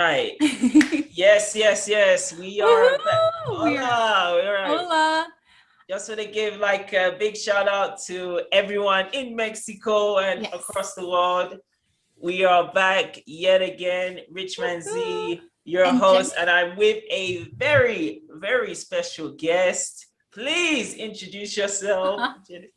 Right. Yes, yes, yes. We are back. Woohoo! We are Hola. All right. hola. Just want to give like a big shout out to everyone in Mexico and Yes. across the world. We are back yet again. Woohoo. RichManZ, your And Jen. host, and I'm with a very, very special guest. Please introduce yourself, Jennifer.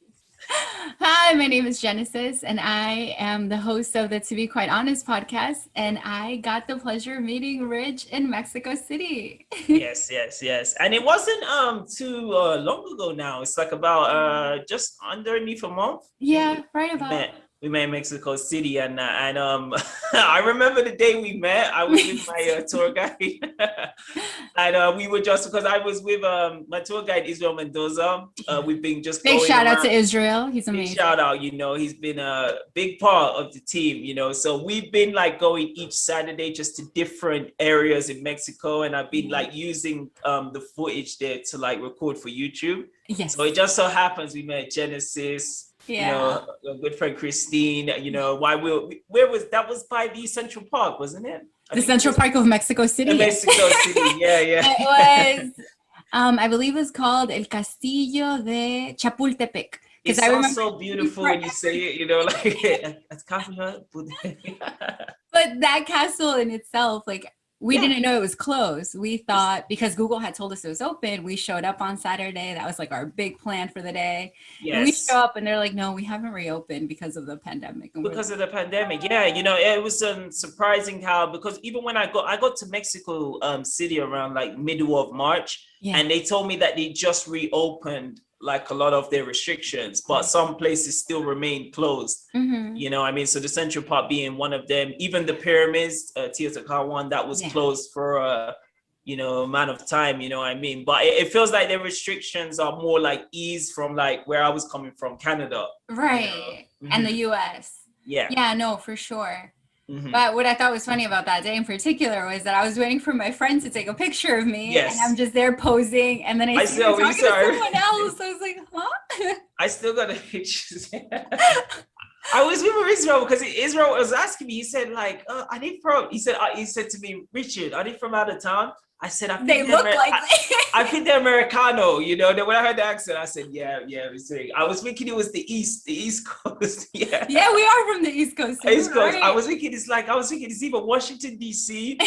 Hi, my name is Genesis, and I am the host of the To Be Quite Honest podcast. And I got the pleasure of meeting Rich in Mexico City. Yes, yes, yes. And it wasn't too long ago now. It's like about just underneath a month. Yeah, right We about. met we met in Mexico City and I remember the day we met. I was with Me my too. tour guide and we were just because I was with my tour guide Israel Mendoza. Yeah. We've been just Big going shout out around. to Israel. He's Big amazing. shout out, he's been a big part of the team, so we've been like going each Saturday just to different areas in Mexico, and I've been Yeah. like using the footage there to like record for YouTube. So Yes. it just so happens we met Genesis, Yeah. a good friend Christine, Yeah. why where was that was by the Central Park, wasn't it? I The think it Central was Park of Mexico City. in Yes. Mexico City. Yeah, yeah. It was, I believe it's called El Castillo de Chapultepec. It Because I sounds remember so being beautiful forever. when you say it, like it's coffee hut. But that castle in itself, like, we Yeah. didn't know it was closed. We thought because Google had told us it was open, we showed up on Saturday. That was like our big plan for the day. And we show Yes, up and they're like, no, we haven't reopened because of the pandemic. And we're because like, of the pandemic. Yeah, it was surprising how because even when I got to Mexico City around like middle of March, yeah, and they told me that they just reopened like a lot of their restrictions, but right. some places still remain closed. Mm-hmm. I mean, so the Central Park being one of them, even the pyramids, Teotihuacan, that was Yeah. closed for amount of time. What I mean, but it feels like the restrictions are more like ease from like where I was coming from, Canada. Right. And the Mhm. US. Yeah. Yeah, no, for sure. Hmm. But what I thought was funny about that day in particular was that I was waiting for my friend to take a picture of me and I'm Yes. just there posing and then I I see her still, we talking to still, someone else. I was like, huh? I still got the pictures. I was with Israel because Israel was asking me. He said, like, are they from? He said to me, Richard, are they from out of town? I said, They look like I think they're Americano. Then when I heard the accent, I said, yeah, yeah. I was thinking it was the East Coast. Yeah. Yeah, we are from the East Coast, so East you're Coast. right. I was thinking it's either Washington D.C.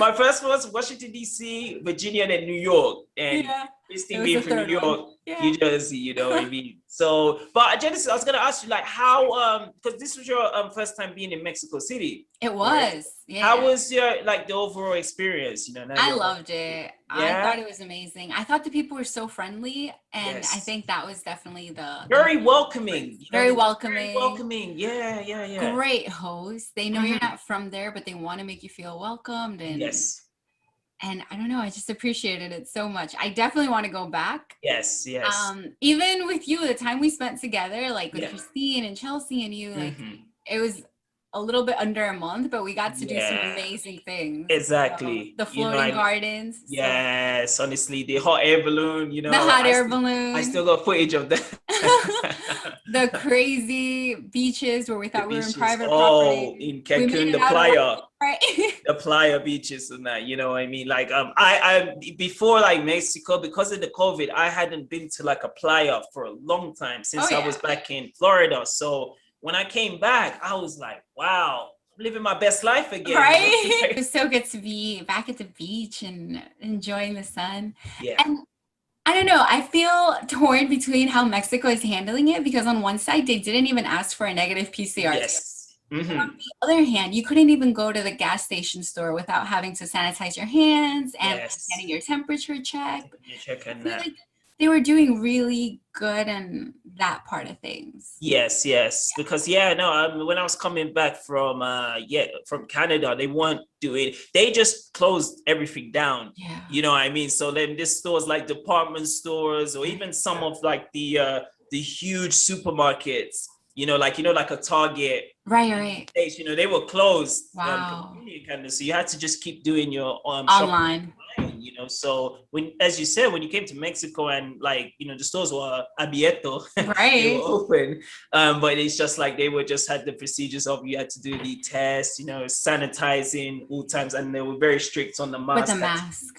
My first one was Washington D.C., Virginia, and then New York. And Yeah, it Christine was being the from New third one. York, Yeah. New Jersey, what I mean. So, but Genesis, I was gonna ask you like how because this was your first time being in Mexico City, It correct? was. How Yeah. was your like the overall experience? Now I you're back. loved it. I Yeah. thought it was amazing. I thought the people were so friendly, and I Yes. think that was definitely the Very main difference. welcoming. Very They're just very welcoming, welcoming. Yeah, yeah, yeah. great host. They know you're Hmm. not from there, but they want to make you feel welcomed, Yes. and I don't know, I just appreciated it so much. I definitely want to go back. Yes. Yes. Even with you, the time we spent together, like with Yeah. Christine and Chelsea and you, like Hmm. it was a little bit under a month, but we got to do some Yeah. amazing things. Exactly. The floating gardens, so Yes, honestly, the hot air balloon, the hot I air still I balloon, still got footage of that. the crazy beaches where we The thought we were in beaches. private Oh, property. in We made Cancun, it the out alive, playa, right? the playa beaches and that, what I mean? Like I before like Mexico, because of the COVID, I hadn't been to like a playa for a long time Oh since I was yeah. back in Florida. So when I came back, I was like, wow, I'm living my best life again, Right? It was so good to be back at the beach and enjoying the sun. Yeah. And I don't know, I feel torn between how Mexico is handling it because on one side they didn't even ask for a negative PCR test. Yes. But on Hmm. the other hand, you couldn't even go to the gas station store without having to sanitize your hands and like Yes. getting your temperature checked. You I checking feel that. like they were doing really good in that part of things. Yes, yes. Because yeah, no, when I was coming back from from Canada, they weren't doing. They just closed everything down. Yeah. You know what I mean? So then this stores like department stores or even some of like the huge supermarkets. Like a Target Right, in the right. States. They were closed Wow. completely, kind of. So you had to just keep doing your shopping Online. online. you know. So when, as you said, when you came to Mexico and like, you know, the stores were abierto, they were Right. open, but it's just like they were just had the procedures of you had to do the test, you know, sanitizing all times, and they were very strict on the With a mask mask.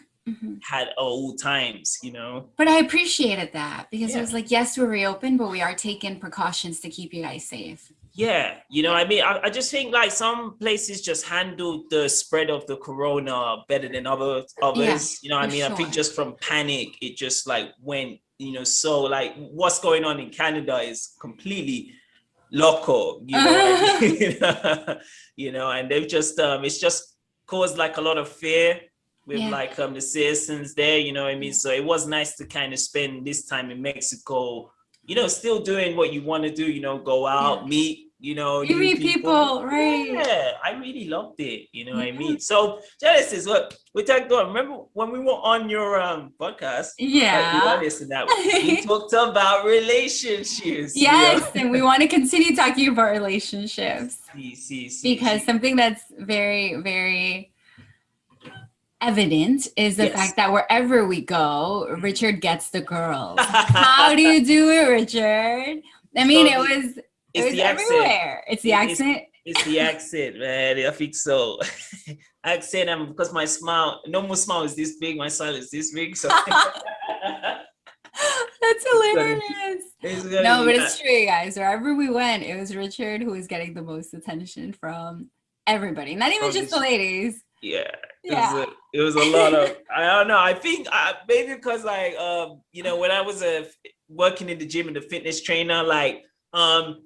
had all times, you know. But I appreciated that because it Yeah. was like, yes, we're reopened, but we are taking precautions to keep you guys safe. Yeah, you know, Yeah. I mean, I just think like some places just handled the spread of the corona better than Yeah, others. You know, I for mean, I think sure. just from panic, it just like went, you know, so like what's going on in Canada is completely loco, you know what I mean? You know, and they've just it's just caused like a lot of fear with Yeah. like the citizens there, you know what I mean? Yeah. So it was nice to kind of spend this time in Mexico, you know, still doing what you want to do, you know, go Yeah. out, meet, you know, You new meet people. people, right? Yeah, I really loved it, you know what I Yeah. mean? So Genesis, what we talked about, remember when we were on your podcast, you Yeah. honest in that we talked about relationships, you know. Yes, and we want to continue talking about relationships because See. something that's very, very evident is the Yes. fact that wherever we go, Richard gets the girls. How do you do it, Richard? I mean, So it it's was the accent. everywhere. It's the It's accent. it's the accent, man. I think so. Accent, and because my smile, normal smile is this big, my smile is this big. So That's it's gonna hilarious. it's gonna No, be but that. it's true, you guys. Wherever we went, it was Richard who was getting the most attention from everybody, not even From just the this, ladies. yeah, Yeah. it was a lot of, I don't know. I think maybe because like you know, when I was working in the gym and the fitness trainer, like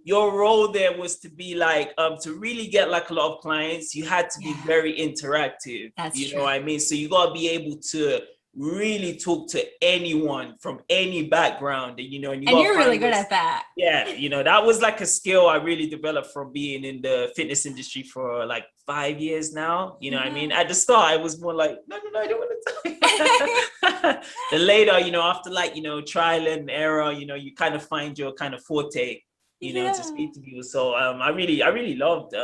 your role there was to be like to really get like a lot of clients, you had to be Yeah, very interactive, that's you know true. what I mean? So you got to be able to really talk to anyone from any background, and you know, and you And got to you're really find good those. at that. Yeah, you know, that was like a skill I really developed from being in the fitness industry for like 5 years now. You know what I Yeah. mean? At the start, I was more like, no, I don't want to. The later, you know, after like, you know, trial and error, you know, you kind of find your kind of forte, you know, to Yeah. speak to people. So I really loved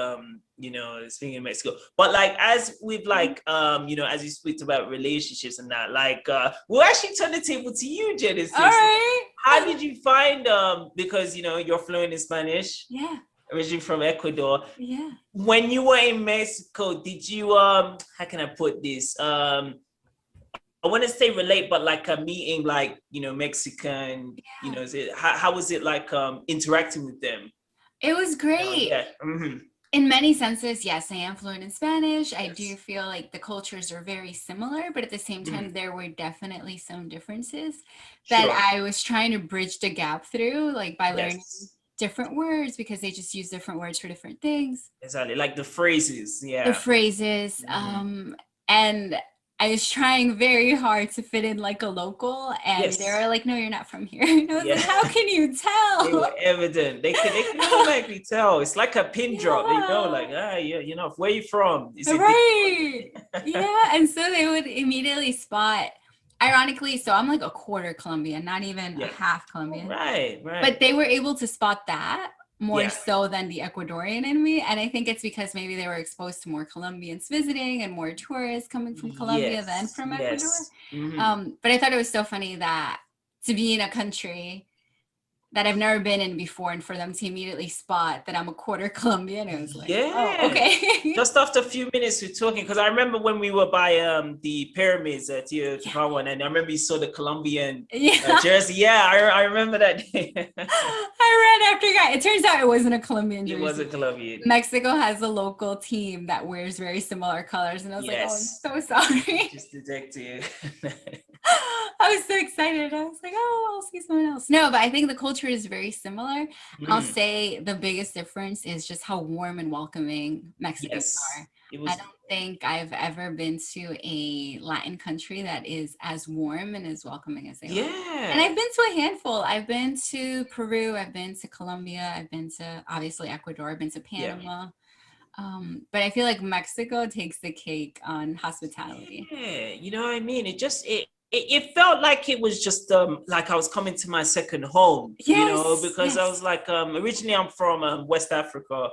you know, speaking in Mexico. But like as with like you know, as you speak about relationships and that, like we'll actually turn the table to you, All Genesis. right. How did you find because you know you're fluent in Spanish, Yeah. originally from Ecuador. Yeah. When you were in Mexico, did you how can I put this? I want to say relate, but like a meeting like, you know, Mexican, you Yeah. know, is it how was it like interacting with them? It was great. Yeah. In many senses, yes, I am fluent in Spanish. I do Yes. feel like the cultures are very similar, but at the same time, there were definitely some differences that Sure. I was trying to bridge the gap through, like by learning Yes. different words because they just use different words for different things. Exactly. Like the phrases. The Yeah. phrases, and I was trying very hard to fit in like a local, and they Yes. were like, "No, you're not from here." And I was like, Yeah. "How can you They were tell?" evident. They can automatically tell. It's like a pin drop. They know, Yeah. like, yeah, you know, where you from? Is it Right. different? Yeah. And so they would immediately spot, ironically, so I'm like a quarter Colombian, not even a Yeah. half Oh, Colombian. right. But they were able to spot that more Yeah. so than the Ecuadorian in me. And I think it's because maybe they were exposed to more Colombians visiting and more tourists coming from Colombia than Yes. from Ecuador. Yes. Mm-hmm. But I thought it was so funny that to be in a country that I've never been in before and for them to immediately spot that I'm a quarter Colombian, it was like, oh, Yeah. okay. Just after a few minutes we're talking, because I remember when we were by the pyramids at Yeah. Teotihuacan, and I remember you saw the Colombian Yeah. jersey. Yeah, I remember that day. I ran after guy. It turns out it wasn't a Colombian It was a jersey. Colombian. Mexico has a local team that wears very similar colors. And I was like, oh, I'm Yes. so sorry. Just detective. I was so excited. I was like, oh, I'll see someone else. No, but I think the culture is very similar. I'll say the biggest difference is just how warm and welcoming Mexicans Yes. are. It I was. don't think I've ever been to a Latin country that is as warm and as welcoming as they are. And Yeah. I've been to a handful. I've been to Peru, I've been to Colombia, I've been to obviously Ecuador, I've been to Yeah. Panama. But I feel like Mexico takes the cake on hospitality. Yeah. You know what I mean? It felt like it was just like I was coming to my second home, you know, Yes, because I yes. was like originally I'm from West Africa.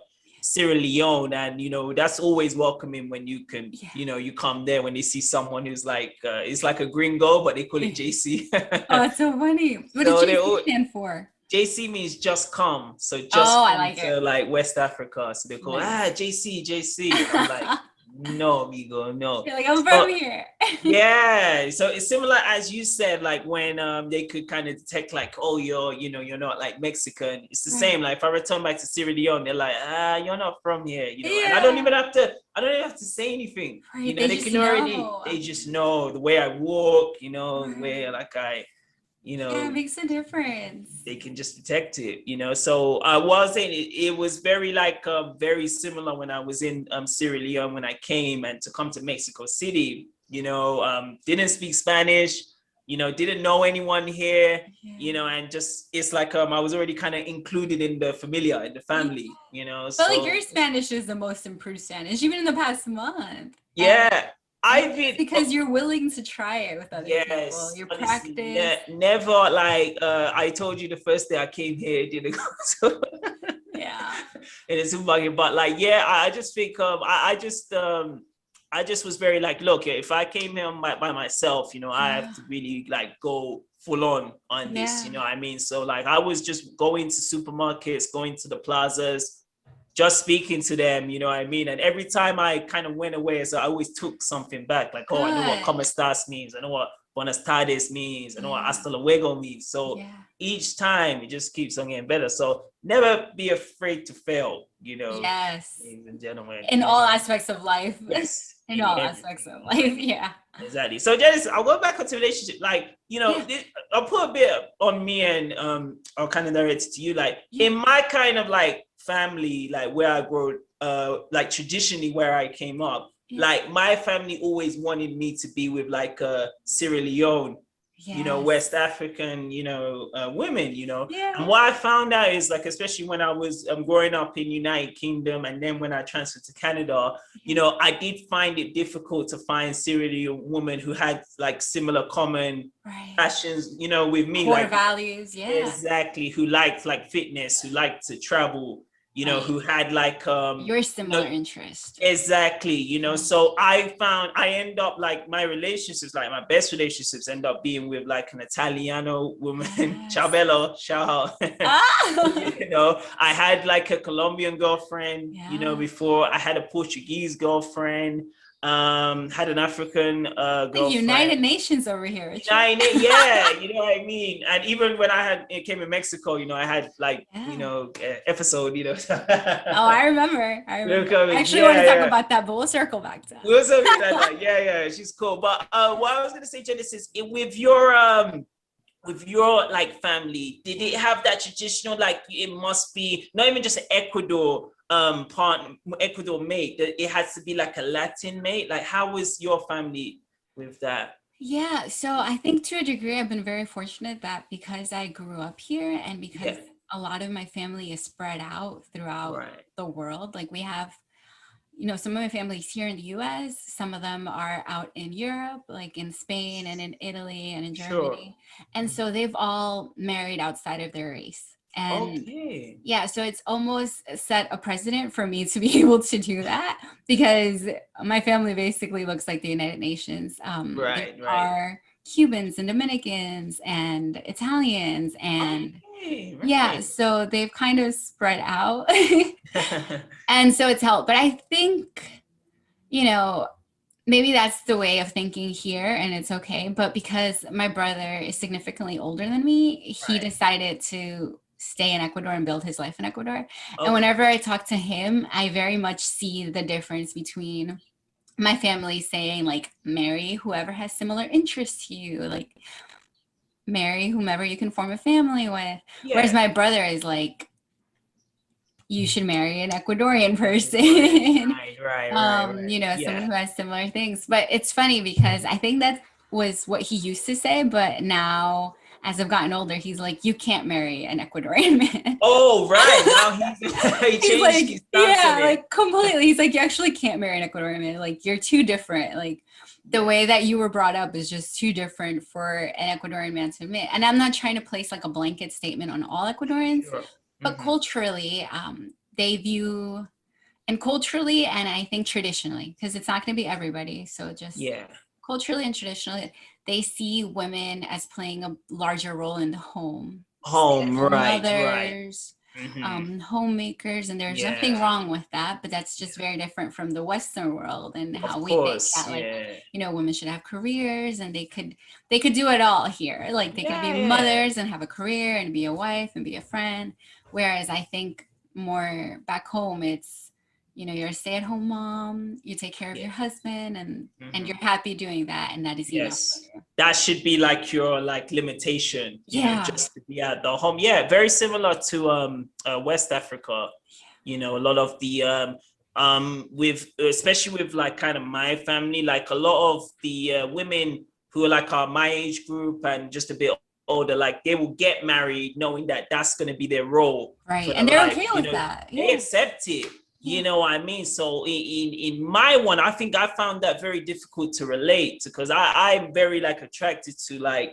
Sierra Leone, and that's always welcoming when you can, Yeah. you come there when they see someone who's like it's like a gringo, but they call it JC. Oh, it's so funny. What does So JC stand for? JC means just come, so just Oh, I come like to it. like West Africa. So they call Nice. JC, and I'm like, no, amigo, no. You're like, I'm So from here. yeah, so it's similar as you said, like when they could kind of detect like, oh, you're not like Mexican. It's the same. Like if I return back to Sierra Leone, they're like, you're not from here, and I don't even have to say anything. Right, they They just can already, know. they just know the way I walk, the way Right. like Yeah, it makes a difference. they can just detect it, So I was saying it was very like very similar when I was in Sierra Leone when I came, and to come to Mexico City, didn't speak Spanish, didn't know anyone here, and just it's like I was already kind of included in the familia, in the family, But like so your Spanish is the most improved Spanish, even in the past month. And yeah. I I've think it's been because you're willing to try it with other people. Yes, Your honestly, practice. never like I told you the first day I came here, it didn't go so Yeah. in a supermarket, but like yeah, I just think I just was very like, look, if I came here by myself, I have to really like go full on this, Yeah. I mean, so like I was just going to supermarkets, going to the plazas, just speaking to them, you know what I mean? And every time I kind of went away, so I always took something back, like, oh, I know what Good. como estás means, I know what buenas tardes means, I know what Yeah. hasta luego means. So Yeah. each time it just keeps on getting better. So never be afraid to fail, Yes. ladies and gentlemen. In all aspects of life. Yes, In in all aspects everything. of life. Yeah. Exactly. So Janice, I'll go back onto relationship. Like, Yeah. I'll put a bit on me, and I'll kind of narrate it to you. Like Yeah. in my kind of like family, like where I grew, like traditionally where I came up, like my family always wanted me to be with like Sierra Leone, West African, women, Yeah. And what I found out is like, especially when I was growing up in United Kingdom, and then when I transferred to Canada, I did find it difficult to find Sierra Leone women who had like similar common passions, with me, Core like values. Yeah. exactly, who liked like fitness, who liked to travel, who had like your similar interest. Exactly, so I end up like my relationships, like my best relationships end up being with like an Italiano woman, Chabelo, shout out. I had like a Colombian girlfriend, before I had a Portuguese girlfriend, had an African girlfriend. United Nations over here. Yeah, you know what I mean. And even when it came in Mexico, I had like, episode, Oh, I remember. I actually want to talk about that, but we'll circle back to that. We'll circle back to that. Yeah, she's cool. But what I was gonna say, Genesis, with your like family, did it have that traditional, like it must be not even just an Ecuador Ecuador mate, that it has to be like a Latin mate? Like how was your family with that? Yeah, so I think to a degree I've been very fortunate that because I grew up here and because a lot of my family is spread out throughout the world. Like we have, some of my family's here in the US, some of them are out in Europe, like in Spain and in Italy and in Germany. And so they've all married outside of their race. And so it's almost set a precedent for me to be able to do that because my family basically looks like the United Nations. There are Cubans and Dominicans and Italians and so they've kind of spread out. And so it's helped. But I think, maybe that's the way of thinking here and it's okay. But because my brother is significantly older than me, he decided to stay in Ecuador and build his life in Ecuador. And whenever I talk to him, I very much see the difference between my family saying like, marry whoever has similar interests to you, like marry whomever you can form a family with. Whereas my brother is like, you should marry an Ecuadorian person. Someone who has similar things. But it's funny because I think that was what he used to say, but now as I've gotten older, he's like, you can't marry an Ecuadorian man. Oh, right. Now he changed like, his stance on it. Like completely. He's like, you actually can't marry an Ecuadorian man. Like you're too different. Like the way that you were brought up is just too different for an Ecuadorian man to admit. And I'm not trying to place like a blanket statement on all Ecuadorians, but culturally, they view and culturally, and I think traditionally, because it's not going to be everybody. So just Yeah. culturally and traditionally, they see women as playing a larger role in the home. Home, Stay-at-home right, right. mothers, Mm-hmm. homemakers, and there's nothing Yeah. wrong with that, but that's just very different from the Western world and Of how we think course. that, like, Yeah. women should have careers and they could do it all here. Like they could be Yeah, yeah. mothers and have a career and be a wife and be a friend. Whereas I think more back home, it's, you're a stay-at-home mom, you take care of Yeah. your husband, and you're Mm-hmm. happy doing that, and that is enough for Yes. you. That should be like your like limitation, Yeah. just to be at the home. Yeah, very similar to West Africa. A lot of the with especially with like kind of my family, like a lot of the women who are like my age group and just a bit older, like they will get married knowing that that's going to be their role Right. for their And they're life. okay with that. They Yeah. accept it. Yeah. You know what I mean? So in my one, I think I found that very difficult to relate to, because I'm very like attracted to like,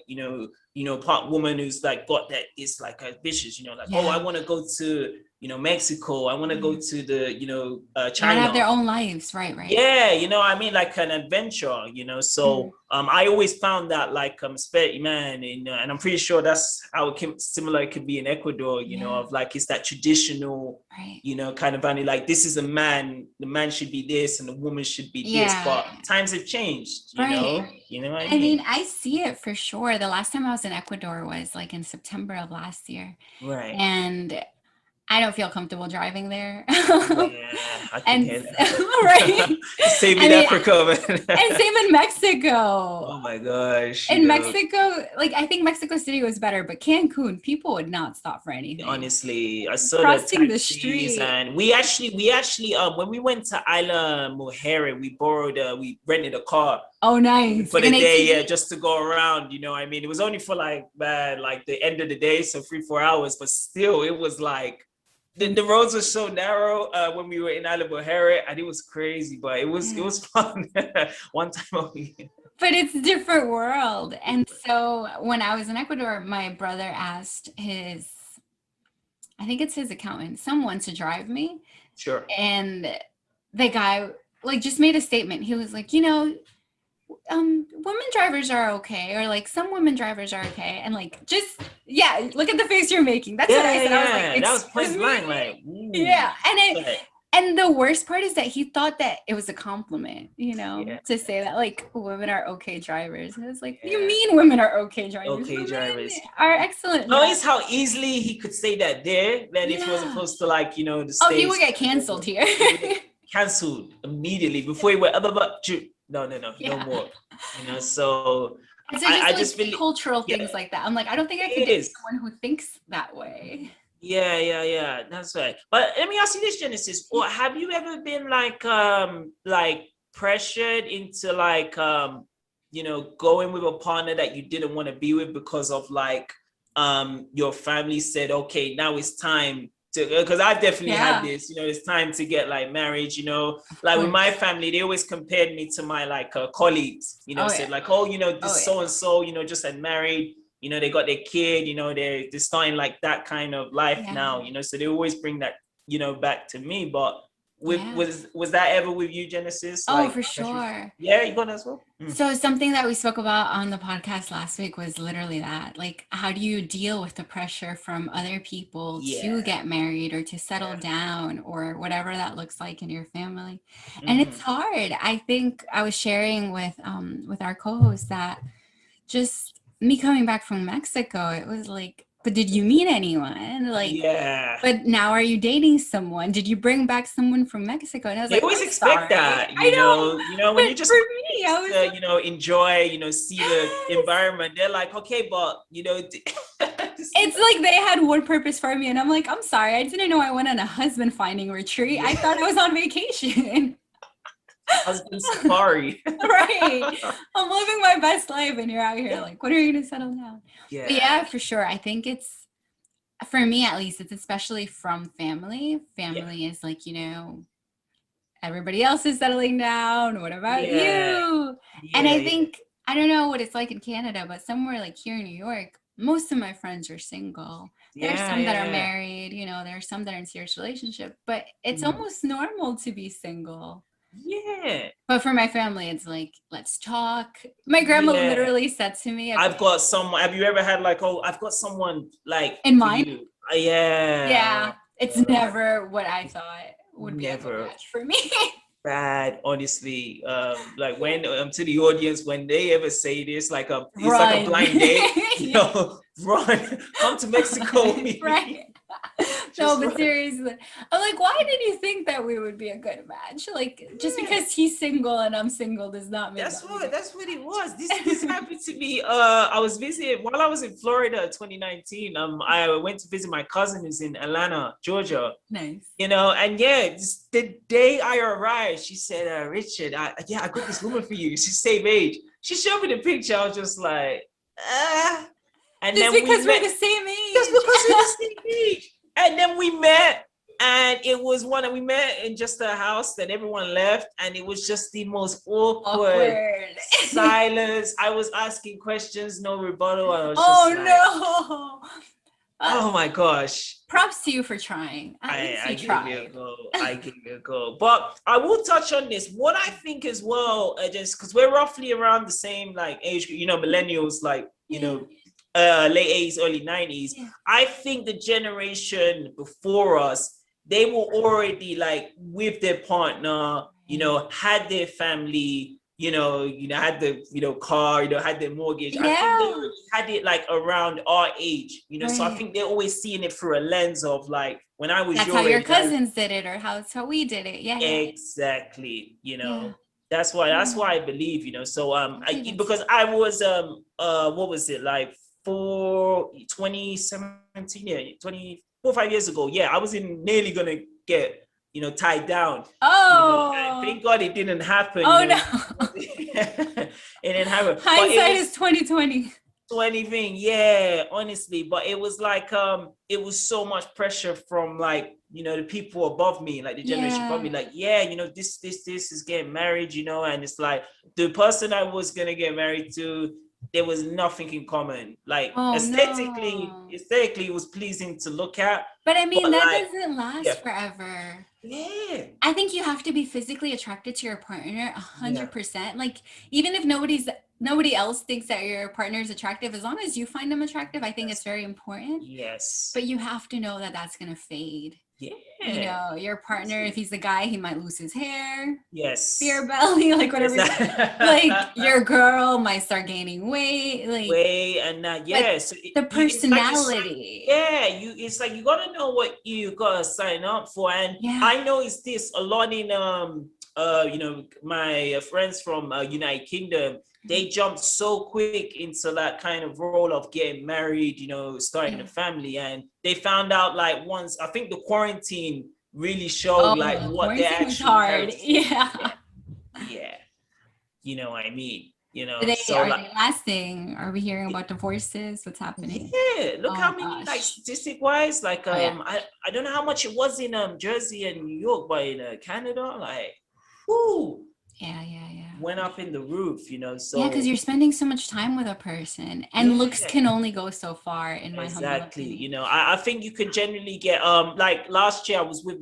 part woman who's like got that, it's like ambitious, like, oh, I Yeah. want to go to, Mexico. I want to go Yeah. to the, They want to have China. their own lives. Right. Right. Yeah, I mean, like an adventure, Mhm. So I always found that like man, and I'm pretty sure that's how similar it could be in Ecuador, Yeah. of like it's that traditional, Right. kind of value, like this is a man, the man should be this and the woman should be this, Yeah. but times have changed, Right. you know what I I mean, mean? I see it for sure. The last time I was in Ecuador was like in September of last year. Right. And I don't feel comfortable driving there. Yeah, I can And hear right. that. Same I in mean, Africa, man. and same in Mexico. Oh my gosh, In Mexico, like I think Mexico City was better, but Cancun, people would not stop for anything. honestly, I saw the Crossing the taxis, street. and we actually when we went to Isla Mujeres, we rented a car Oh, nice. for Like the an day, yeah, ATV? just to go around. I mean, it was only for like like the end of the day, so 3-4 hours, but still, it was like the roads were so narrow when we were in Isla Mujeres, and it was crazy, but it was fun. One time a week. But it's a different world. And so when I was in Ecuador, my brother asked I think it's his accountant, someone to drive me. Sure. And the guy like just made a statement. He was like, women drivers are okay, or like some women drivers are okay. And like, just, yeah, look at the face you're making. That's what Yeah, I yeah, said. I was like, yeah. That was excuse point blank, like, me? ooh. Yeah. But, And the worst part is that he thought that it was a compliment, yeah, to say that like women are okay drivers. And it's like, what do you yeah. mean women are okay drivers? Okay, Women drivers. are excellent drivers. Notice how easily he could say that there, than if he was Yeah. opposed to like, the Oh, he would States. get canceled here. He would get canceled immediately before he went, no, no, no, no Yeah. more. So And so I just just like really, cultural yeah, things like that. I'm like, I don't think I could it date is. someone who thinks that way. Yeah, yeah, yeah. That's right. But let me ask you this, Genesis. Or have you ever been like pressured into like going with a partner that you didn't want to be with because of like your family said, okay, now it's time to, because I've definitely had Yeah, this, it's time to get like married, of like with my course. family, they always compared me to my like colleagues, Oh said yeah. like, oh, Oh this yeah. so and so, just had married, they got their kid, they're starting like that kind of life Yeah. now, so they always bring that, back to me. But Yeah. was that ever with you, Genesis? Oh, Like for pressure? sure. Yeah, you got that as well. So something that we spoke about on the podcast last week was literally that. Like, how do you deal with the pressure from other people to Yeah, get married or to settle yeah. down or whatever that looks like in your family? And it's Mm-hmm. hard. I think I was sharing with our co-host that just me coming back from Mexico, it was like, but did you meet anyone? Like, Yeah. but now are you dating someone? Did you bring back someone from Mexico? And I was They like, always I'm expect sorry. that, I know. when But you for just go me, I just was to, like, enjoy, see the yes. environment. They're like, okay, but It's like they had one purpose for me. And I'm like, I'm sorry. I didn't know I went on a husband finding retreat. I yeah, thought I was on vacation. husband safari. Right. I'm living my best life. And you're out here Yeah, like, when are you going to settle down? But yeah, yeah, for sure. I think it's, for me at least, it's especially from family. yeah, Family is like, everybody else is settling down. What about yeah, you? And yeah, I yeah. think, I don't know what it's like in Canada, but somewhere like here in New York, most of my friends are single. There's Yeah, some that are yeah. married, there's some that are in serious relationship, but it's Mm. almost normal to be single. Yeah, But for my family, it's like, let's talk. My grandma yeah. literally said to me, I've got someone. Have you ever had like, oh, I've got someone like in for mind, you? Yeah. Oh, yeah, it's never what I thought would be a good never. match for me. Bad, honestly. Like when to the audience, when they ever say this, like it's like a Run. blind date, Yeah. run, come to Mexico. Right. No, Just but run. seriously, I'm like, why did you think that we would be a good match? Like, just Yeah. because he's single and I'm single does not mean That's that we what get that's what it was. This happened to me. I was visiting while I was in Florida 2019. I went to visit my cousin who's in Atlanta, Georgia. nice. And yeah, just the day I arrived, she said, Richard, I got this woman for you. She's same age. She showed me the picture. I was just like, ah. And Just then we because we're met the same just age. because we're the same age. And then we met, and it was one that we met in just a house. Then everyone left, and it was just the most awkward Awkward. silence. I was asking questions, no rebuttal. I was just like, Oh no. oh my gosh. Props to you for trying. At least I you gave it a tried. go. I gave it a go. But I will touch on this. What I think as well, just because we're roughly around the same like age, millennials, like, Yeah. late 80s, early 90s. Yeah. I think the generation before us, they were already like with their partner, had their family, had the car, had their mortgage. I think they Yeah. already had it like around our age, so I Right. think they're always seeing it through a lens of like when I was That's how your your age. cousins did it, or that's how we did it. Yeah, yeah. Exactly, Yeah. that's why I believe, so I think that's because I was what was it like for 2017, yeah, 24 5 years ago, yeah, I was nearly gonna get tied down, and oh. thank God it didn't happen, Oh no. it didn't happen, but it Hindsight is was 2020. anything, yeah, honestly. But it was like it was so much pressure from like the people above me, like the generation above Yeah. me, like, yeah, this is getting married, and it's like the person I was gonna get married to, there was nothing in common, like Oh aesthetically no. aesthetically it was pleasing to look at, But I but mean, that like, doesn't yeah, last forever. yeah, I think you have to be physically attracted to your partner a yeah, hundred percent. Like, even if nobody else thinks that your partner is attractive, as long as you find them attractive, I think it's that's very important. yes, But you have to know that that's gonna fade. yeah, Your partner, if he's the guy, he might lose his hair, yes, beer belly, like whatever. Like exactly. your girl might start gaining weight, like, Way and but yeah, so the it's like you sign, personality. yeah, it's like you gotta know what you gotta sign up for. And Yeah. I noticed this a lot in my friends from United Kingdom. They jumped so quick into that kind of role of getting married, starting a Yeah. family, and they found out like once, I think the quarantine really showed like Oh, what their quarantine was actual hard. characters. Yeah. Yeah, yeah, you know what I mean, Are they so are like, they lasting? Are we hearing about divorces? What's happening? yeah, look Oh how many, like, gosh. statistic wise, like Oh yeah. I don't know how much it was in Jersey and New York, but in Canada, like, whoo, Yeah, yeah, yeah. went For up sure. in the roof, Yeah, because so you're spending so much time with a person, and looks yeah, can only go so far, in my humble exactly. opinion. I think you could generally get like last year I was with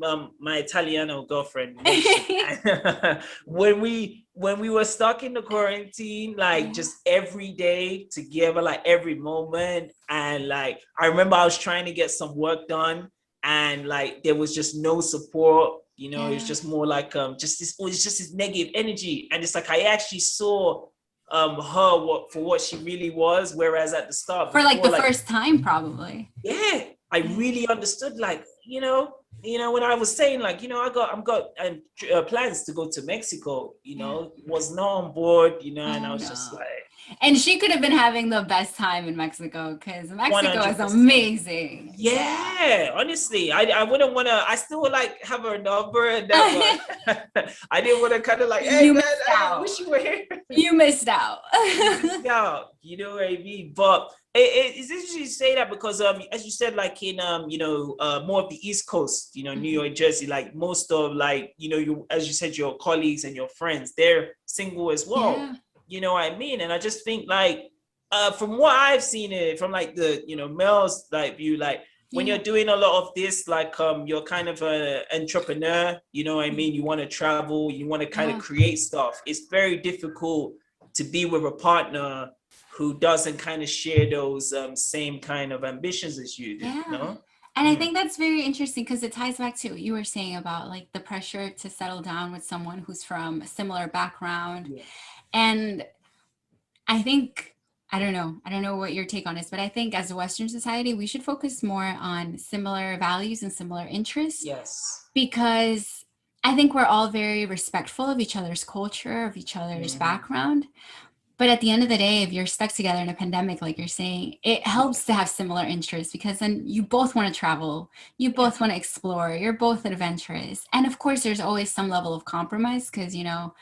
my Italiano girlfriend relationship. When we were stuck in the quarantine, like Yeah. just every day together, like every moment, and like I remember I was trying to get some work done, and like there was just no support. It's Yeah. just more like it's just this negative energy, and it's like I actually saw her for what she really was, whereas at the start For like before, the like, first time, probably. yeah, I Yeah. really understood, like, when I was saying like, I've got plans to go to Mexico, Yeah. was not on board, and I Oh was just no. like And she could have been having the best time in Mexico, because Mexico is 100%. amazing. Yeah. Yeah, honestly, I wouldn't want to. I still would like have her number and that, but I didn't want to kind of like, hey You man, missed I out. wish you were here. You missed out. You missed out. You know what I mean? But it's interesting to say that because as you said, like in more of the East Coast, New Mhm. York, Jersey, like most of, like, you, as you said, your colleagues and your friends, they're single as well. Yeah. You know what I mean? And I just think like from what I've seen it from like the, you know, male's like view, like when you're doing a lot of this, like you're kind of an entrepreneur, you know what I mean? You want to travel, you want to kind of create stuff. It's very difficult to be with a partner who doesn't kind of share those same kind of ambitions as you do, no? And I think that's very interesting because it ties back to what you were saying about like the pressure to settle down with someone who's from a similar background. And I think, I don't know what your take on is, but I think as a Western society, we should focus more on similar values and similar interests. Yes. Because I think we're all very respectful of each other's culture, of each other's background. But at the end of the day, if you're stuck together in a pandemic, like you're saying, it helps to have similar interests because then you both want to travel, you both want to explore, you're both adventurous. And of course, there's always some level of compromise because, you know,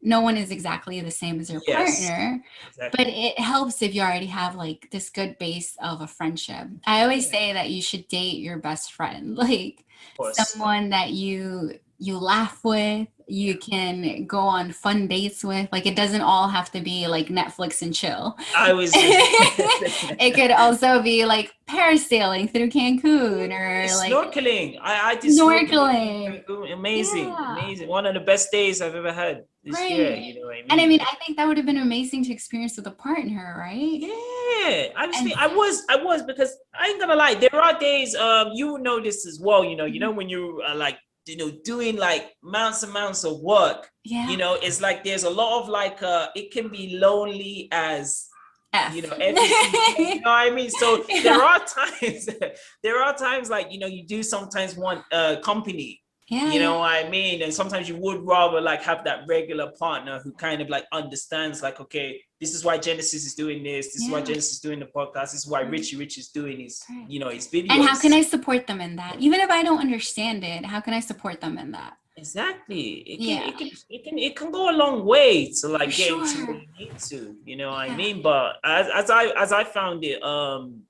no one is exactly the same as your partner, but it helps if you already have like this good base of a friendship. I always say that you should date your best friend, like someone that you laugh with, you can go on fun dates with. Like it doesn't all have to be like Netflix and chill. I was it could also be like parasailing through Cancun or like snorkeling. I did snorkeling. Amazing. One of the best days I've ever had this year, you know what I mean? And I mean, I think that would have been amazing to experience with a partner, right? Yeah, I was because I ain't gonna lie, there are days you would know this as well, you know when you are like, you know, doing like mounts and mounts of work, you know, it's like there's a lot of like it can be lonely as you know, you know what I mean? So there are times like, you know, you do sometimes want company. You know what I mean? And sometimes you would rather like have that regular partner who kind of like understands like, okay, this is why Genesis is doing this. This is why Genesis is doing the podcast. This is why Richie Rich is doing his, you know, his videos. And how can I support them in that? Even if I don't understand it, how can I support them in that? Exactly. It can go a long way to like getting to where you need to, you know what I mean? But as I found it,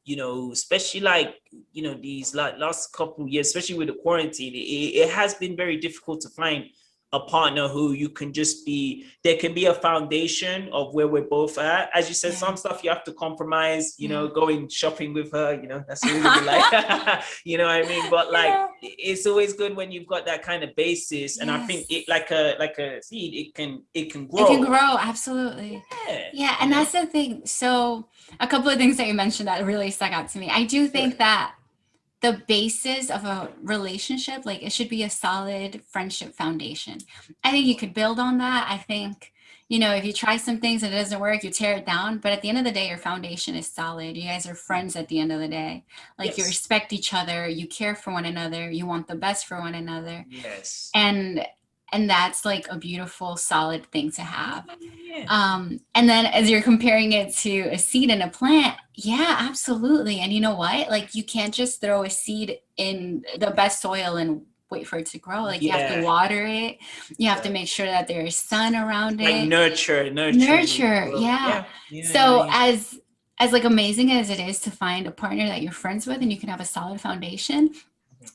you know, especially like, you know, these like last couple of years, especially with the quarantine, it has been very difficult to find a partner who you can just be, there can be a foundation of where we're both at. As you said, some stuff you have to compromise, you know, going shopping with her, you know, that's really like, you know what I mean? But like, it's always good when you've got that kind of basis. And I think it like a seed, it can grow. It can grow, absolutely. Yeah, and that's the thing. So a couple of things that you mentioned that really stuck out to me. I do think that the basis of a relationship, like it should be a solid friendship foundation. I think you could build on that. I think, you know, if you try some things and it doesn't work, you tear it down. But at the end of the day, your foundation is solid. You guys are friends at the end of the day. Like you respect each other, you care for one another, you want the best for one another. And that's like a beautiful, solid thing to have. And then as you're comparing it to a seed and a plant, absolutely. And you know what? Like you can't just throw a seed in the best soil and wait for it to grow. Like you have to water it. You have to make sure that there is sun around it. Like nurture. So as like amazing as it is to find a partner that you're friends with and you can have a solid foundation,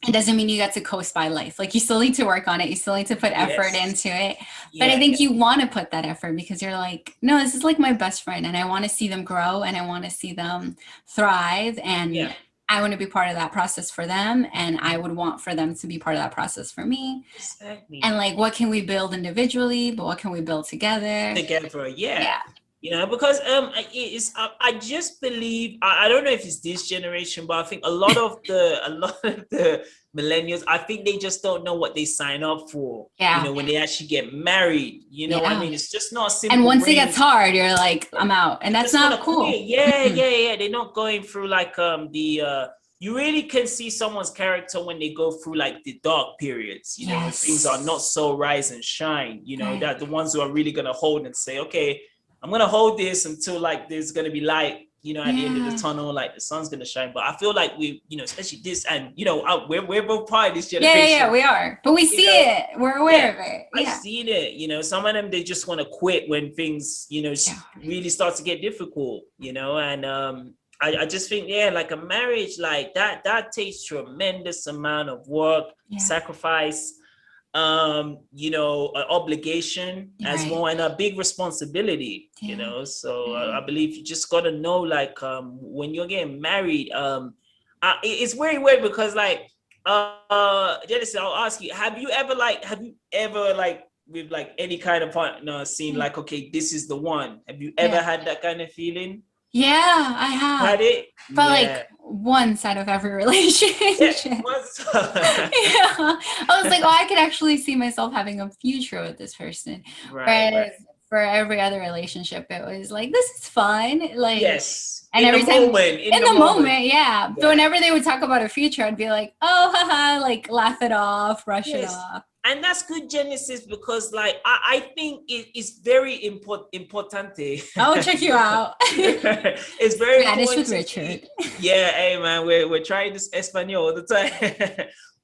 it doesn't mean you get to coast by life. Like you still need to work on it. You still need to put effort into it. But I think you want to put that effort because you're like, no, this is like my best friend and I want to see them grow and I want to see them thrive. And I want to be part of that process for them. And I would want for them to be part of that process for me. And like, what can we build individually, but what can we build together? You know, because I just believe, I don't know if it's this generation, but I think a lot of the millennials, I think they just don't know what they sign up for. You know, when they actually get married, you know what I mean? It's just not simple. And once it gets hard, you're like, I'm out. And that's not cool. They're not going through like you really can see someone's character when they go through like the dark periods, you know, when things are not so rise and shine, you know, that the ones who are really gonna hold and say, okay, I'm going to hold this until like there's going to be light, you know, at the end of the tunnel, like the sun's going to shine. But I feel like we, you know, especially this and, you know, we're both part of this generation. Yeah, we are. But we see it. We're aware of it. I've seen it. You know, some of them, they just want to quit when things, you know, really start to get difficult, you know, and I just think, like a marriage like that takes tremendous amount of work, sacrifice. you know, an obligation as Right. well, and a big responsibility, you Yeah. know. So Yeah. I believe you just got to know, like, when you're getting married, it's very weird because, like, Genesis, I'll ask you, have you ever, like, with like any kind of partner seen like, okay, this is the one? Have you ever Yeah. had that kind of feeling? Yeah, I have. Had it? But Yeah. like one side of every Yeah. relationship. Once. Yeah. I was like, oh, I could actually see myself having a future with this person. Right, right. Whereas for every other relationship, it was like, this is fun. Like, Yes. and In the every time moment, in in the the moment. moment, yeah. But Yeah. whenever they would talk about a future, I'd be like, oh, haha, like laugh it off, brush it Yes. off. And that's good, Genesis, because like I think it is very important. I'll check you out. It's very Spanish important with to Richard. be. Yeah, hey man, we're trying this Espanol all the time.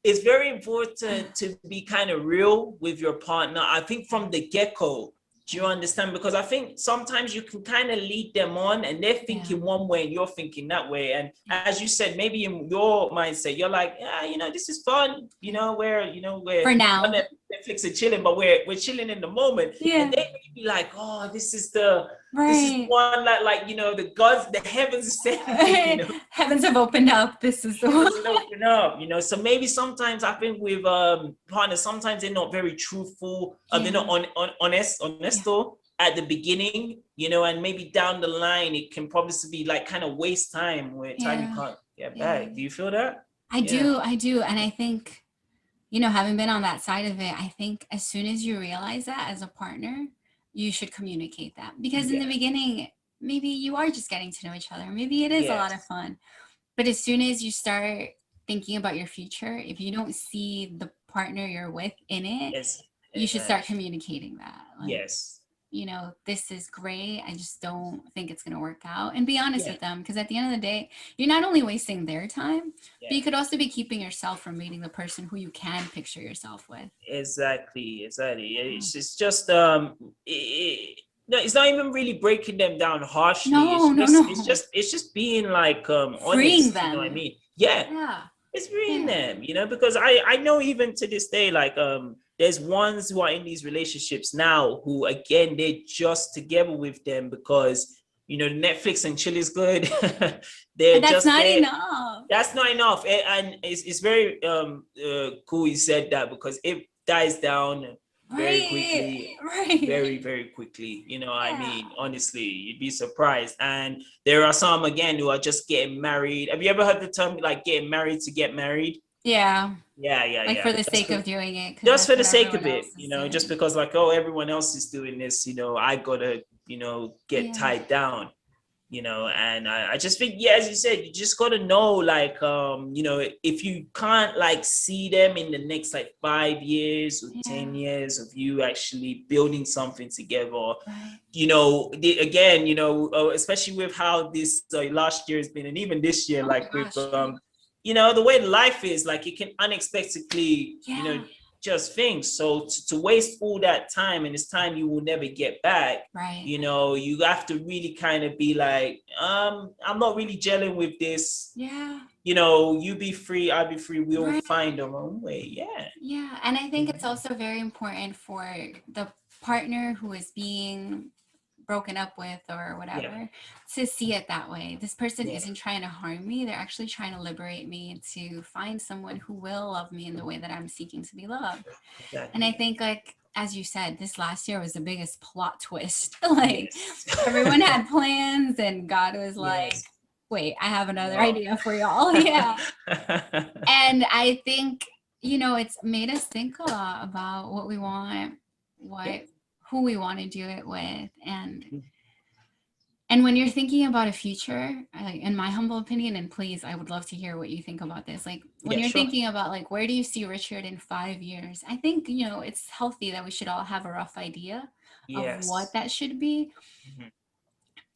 It's very important to be kind of real with your partner. I think from the get-go. Do you understand? Because I think sometimes you can kind of lead them on and they're thinking one way and you're thinking that way. And as you said, maybe in your mindset, you're like, yeah, you know, this is fun. We're For on now. Netflix and chilling, but we're chilling in the moment. Yeah. And they may be like, oh, this is Right. one that, like, you know, the heavens is sending, you know. Heavens have opened up. This is the one. Heavens will open up, you know. So maybe sometimes I think with partners, sometimes they're not very truthful. They're not Yeah. honesto at the beginning, you know, and maybe down the line it can probably be like kind of waste time where time you Yeah. can't get Yeah. back. Do you feel that? I do. I do. And I think, having been on that side of it, I think as soon as you realize that as a partner, you should communicate that. Because in the Yeah. beginning, maybe you are just getting to know each other. Maybe it is a lot of Yes. fun. But as soon as you start thinking about your future, if you don't see the partner you're with in it, Yes. you should start communicating that. Like, Yes. this is great. I just don't think it's going to work out. And be honest Yeah. with them. Because at the end of the day, you're not only wasting their time, Yeah. but you could also be keeping yourself from meeting the person who you can picture yourself with. Exactly. It's just no, it's not even really breaking them down harshly. No, no, no. It's just being like Freeing honest, you know what I them. mean? Yeah. Yeah. It's freeing Yeah. them, you know, because I know even to this day, like there's ones who are in these relationships now who, again, they're just together with them because, you know, Netflix and chill is good. They're And that's just not there. enough. That's not enough. And it's very cool you said that, because it dies down very quickly. Right. Very, very quickly. You know, I Yeah. mean, honestly, you'd be surprised. And there are some, again, who are just getting married. Have you ever heard the term like getting married to get married? Yeah. Like Yeah. for the sake of doing it, because Just that's for the what sake of everyone it, else you is know, just doing. because, like, oh, everyone else is doing this, you know, I gotta, you know, get Yeah. tied down, you know. And I just think, yeah, as you said, you just got to know, like, you know, if you can't like see them in the next like 5 years or 10 years of you actually building something together, Right. you know, again, you know, especially with how this last year has been, and even this year, Oh my like with gosh. you know, the way life is, like, it can unexpectedly, you know, Yeah. just things. So to waste all that time, and it's time you will never get back, Right. you know, you have to really kind of be like, I'm not really gelling with this. Yeah. You know, you be free, I'll be free. We'll Right. find our own way. Yeah. Yeah. And I think it's also very important for the partner who is being broken up with or whatever to see it that way. This person isn't trying to harm me. They're actually trying to liberate me to find someone who will love me in the way that I'm seeking to be loved. Exactly. And I think, like, as you said, this last year was the biggest plot twist. Like, everyone had plans and God was like, wait, I have another idea for y'all. Yeah. And I think, it's made us think a lot about what we want, who we want to do it with. And when you're thinking about a future, in my humble opinion, and please, I would love to hear what you think about this. Like, when you're thinking about, like, where do you see Richard in 5 years? I think, it's healthy that we should all have a rough idea of what that should be.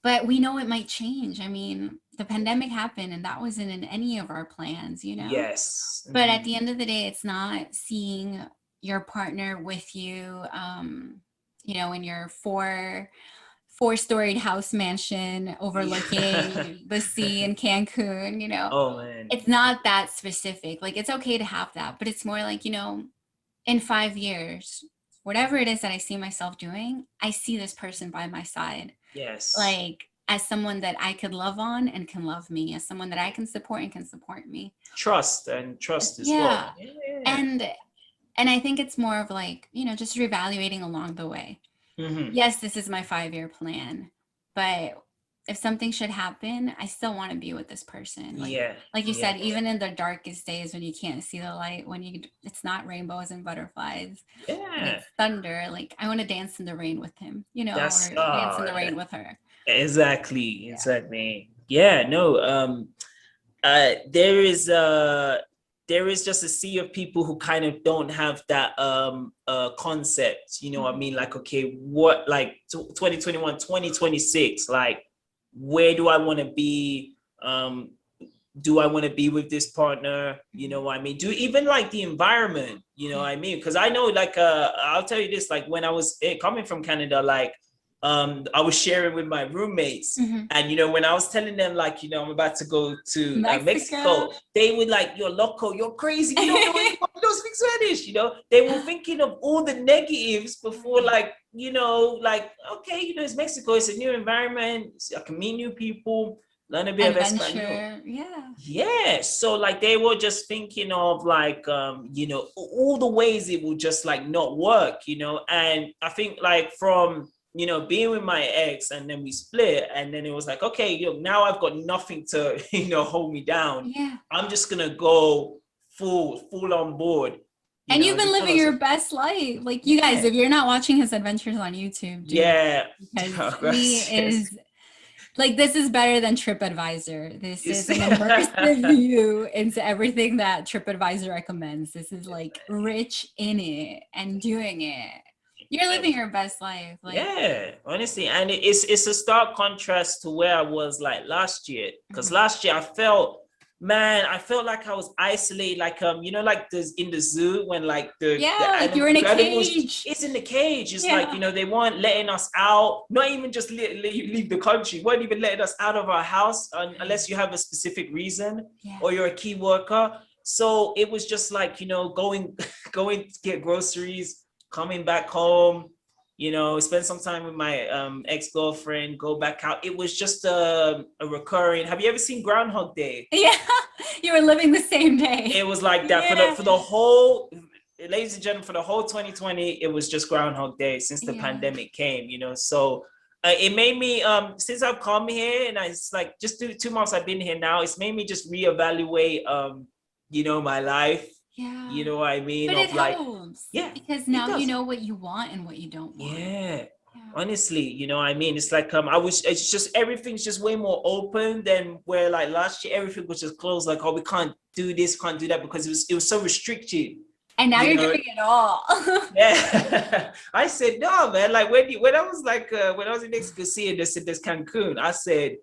But we know it might change. I mean, the pandemic happened and that wasn't in any of our plans, Yes. But at the end of the day, it's not seeing your partner with you, in your four-storied house mansion overlooking the sea in Cancun. Oh man. It's not that specific. Like, it's okay to have that, but it's more like, in 5 years, whatever it is that I see myself doing, I see this person by my side. Yes. Like as someone that I could love on and can love me, as someone that I can support and can support me. Trust as well. Yeah. Yeah. And I think it's more of like, just reevaluating along the way. Hmm. Yes, this is my 5-year plan, but if something should happen, I still want to be with this person. Yeah. Like you Yeah. said, even in the darkest days when you can't see the light, when it's not rainbows and butterflies, when Yeah. it's thunder, like I want to dance in the rain with him, That's or dance in the rain with her. Yeah. exactly. Yeah, no, there is just a sea of people who kind of don't have that concept, you know what I Mhm. mean? Like, okay, what, like 2021, 2026, like where do I want to be? Do I want to be with this partner? You know Mhm. what I mean? Do even like the environment, you know Yeah. what I mean? Because I know, like, I'll tell you this, like when I was coming from Canada, like, I was sharing with my roommates. Mhm. And, when I was telling them, like, I'm about to go to Mexico. Mexico, they would like, you're loco, you're crazy, you don't know anyone, you don't speak Spanish, They were thinking of all the negatives before, Right. like, like, okay, it's Mexico, it's a new environment, I can meet new people, learn a bit of Espanol. Adventure. Yeah. Yeah, so like they were just thinking of like all the ways it would just like not work, and I think like from being with my ex and then we split and then it was like, okay, now I've got nothing to hold me down. Yeah. I'm just gonna go full on board, And you've been just living your best life. Like you guys, yeah, if you're not watching his adventures on YouTube, do it, yeah. because Oh, he gracias. is like, this is better than TripAdvisor. This It's is an immersive view into everything that TripAdvisor recommends. This is like rich in it and doing it. You're living your best life. Like, Yeah, honestly, and it's a stark contrast to where I was like last year. Because mhm. last year I felt like I was isolated, like like this in the zoo when like Yeah, like you're in a the animals, cage. it's in the cage. It's like Yeah. they weren't letting us out, not even just leave the country, weren't even letting us out of our house unless you have a specific reason Yeah. or you're a key worker. So it was just like going going to get groceries, coming back home, spend some time with my ex-girlfriend, go back out. It was just a recurring. Have you ever seen Groundhog Day? Yeah. You were living the same day. It was like that for Yeah. the whole, ladies and gentlemen, for the whole 2020, it was just Groundhog Day since the Yeah. pandemic came, So it made me since I've come here and it's like just 2 months I've been here now, it's made me just reevaluate my life. Yeah. You know what I mean? But it Of like, helps yeah, because it now you does. know what you want and what you don't want. Yeah. Yeah. Honestly, what I mean? It's like it's just everything's just way more open than where like last year everything was just closed, like, oh, we can't do this, can't do that because it was so restricted. And now You you're know, doing it all. yeah. I said, no, man. Like when I was like when I was in Mexico City, they said there's Cancun. I said,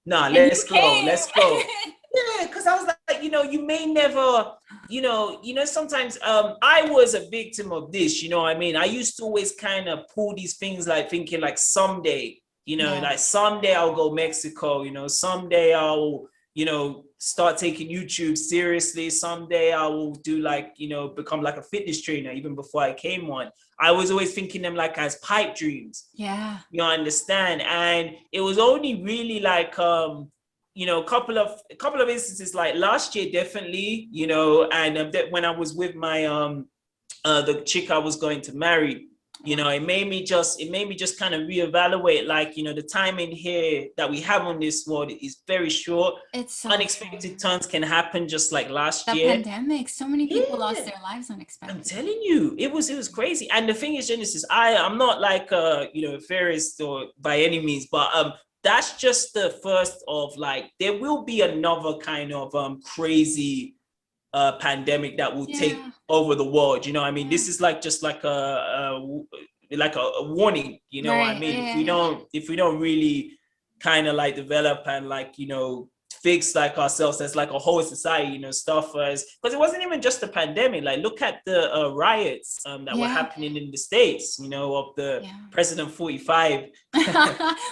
nah, And you let's go, came. let's go. Yeah, because I was like, you may never, sometimes I was a victim of this, you know what I mean? I used to always kind of pull these things like thinking like someday, Yeah. like someday I'll go Mexico, someday I'll, start taking YouTube seriously. Someday I will do like, become like a fitness trainer even before I came one. I was always thinking them like as pipe dreams. Yeah. You understand? And it was only really like a couple of instances like last year definitely, and that when I was with my the chick I was going to marry, it made me just kind of reevaluate, like, the time in here that we have on this world is very short. It's so Unexpected short. turns can happen just like last The year. pandemic, so many people lost Yeah, their lives I'm unexpectedly. telling you, it was crazy. And the thing is, Genesis, I'm not like a theorist or by any means, but that's just the first of like there will be another kind of crazy pandemic that will take Yeah. over the world. You know what I mean? Yeah. This is like just like a warning, you know what I Right. mean? Yeah. If we don't really kind of like develop and like, fix like ourselves as like a whole society, stuff us, because it wasn't even just the pandemic. Like look at the riots that were happening in the States, of the President 45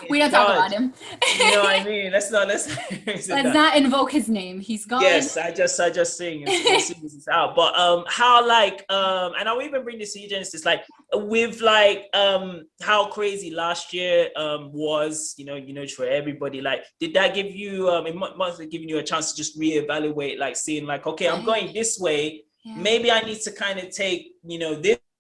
we don't talk about him. You know what I mean? Let's not invoke his name. He's gone. Yes, I just sing as soon as it's out. But how like and I'll even bring this to you, Genesis, like with like how crazy last year was, for everybody. Like, did that give you it must have given you a chance to just reevaluate, like seeing like, okay, I'm going this way. Maybe I need to kind of take,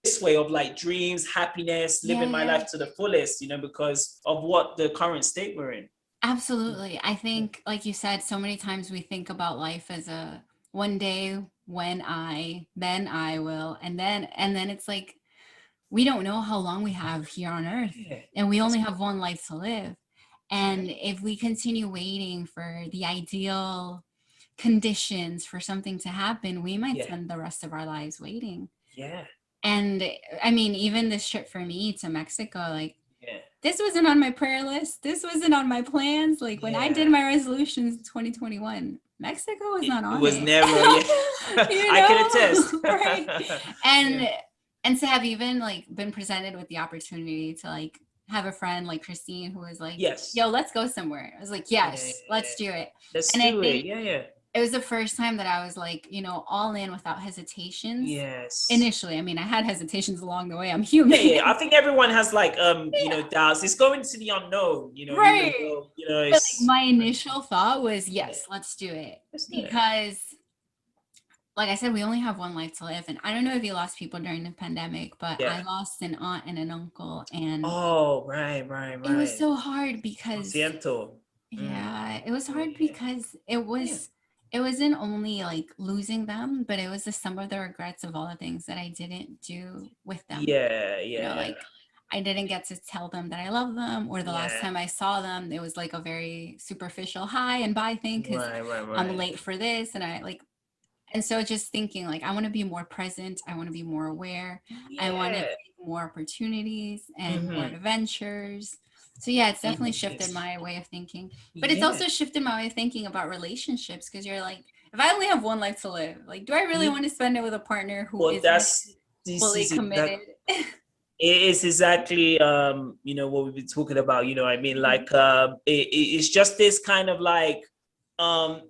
this way of like dreams, happiness, living my life to the fullest, because of what the current state we're in. Absolutely. I think, like you said, so many times we think about life as a one day when then I will, and then it's like, we don't know how long we have here on earth, and we only have one life to live. And if we continue waiting for the ideal conditions for something to happen, we might spend the rest of our lives waiting. And I mean, even this trip for me to Mexico, like, this wasn't on my prayer list. This wasn't on my plans. Like when I did my resolutions in 2021, Mexico was not on it. It was never. I can attest. Right. And to have even like been presented with the opportunity to like have a friend like Christine who was like, yo, let's go somewhere. I was like, yes, let's do it. Let's do it. It was the first time that I was like, all in without hesitations. Yes. Initially, I mean, I had hesitations along the way. I'm human. I think everyone has like, doubts. It's going to the unknown, Right. Though, but like, my initial thought was, yes, let's do it. Because, like I said, we only have one life to live. And I don't know if you lost people during the pandemic, but I lost an aunt and an uncle. And right. It was so hard because it was hard because it wasn't only like losing them, but it was the sum of the regrets of all the things that I didn't do with them. Like I didn't get to tell them that I love them, or the last time I saw them, it was like a very superficial hi and bye thing because I'm late for this, and so just thinking like, I want to be more present. I want to be more aware. I want to take more opportunities and more adventures. So it's definitely shifted my way of thinking, but it's also shifted my way of thinking about relationships. Cause you're like, if I only have one life to live, like, do I really want to spend it with a partner who is fully committed? It is exactly, what we've been talking about, I mean, like, it's just this kind of like, I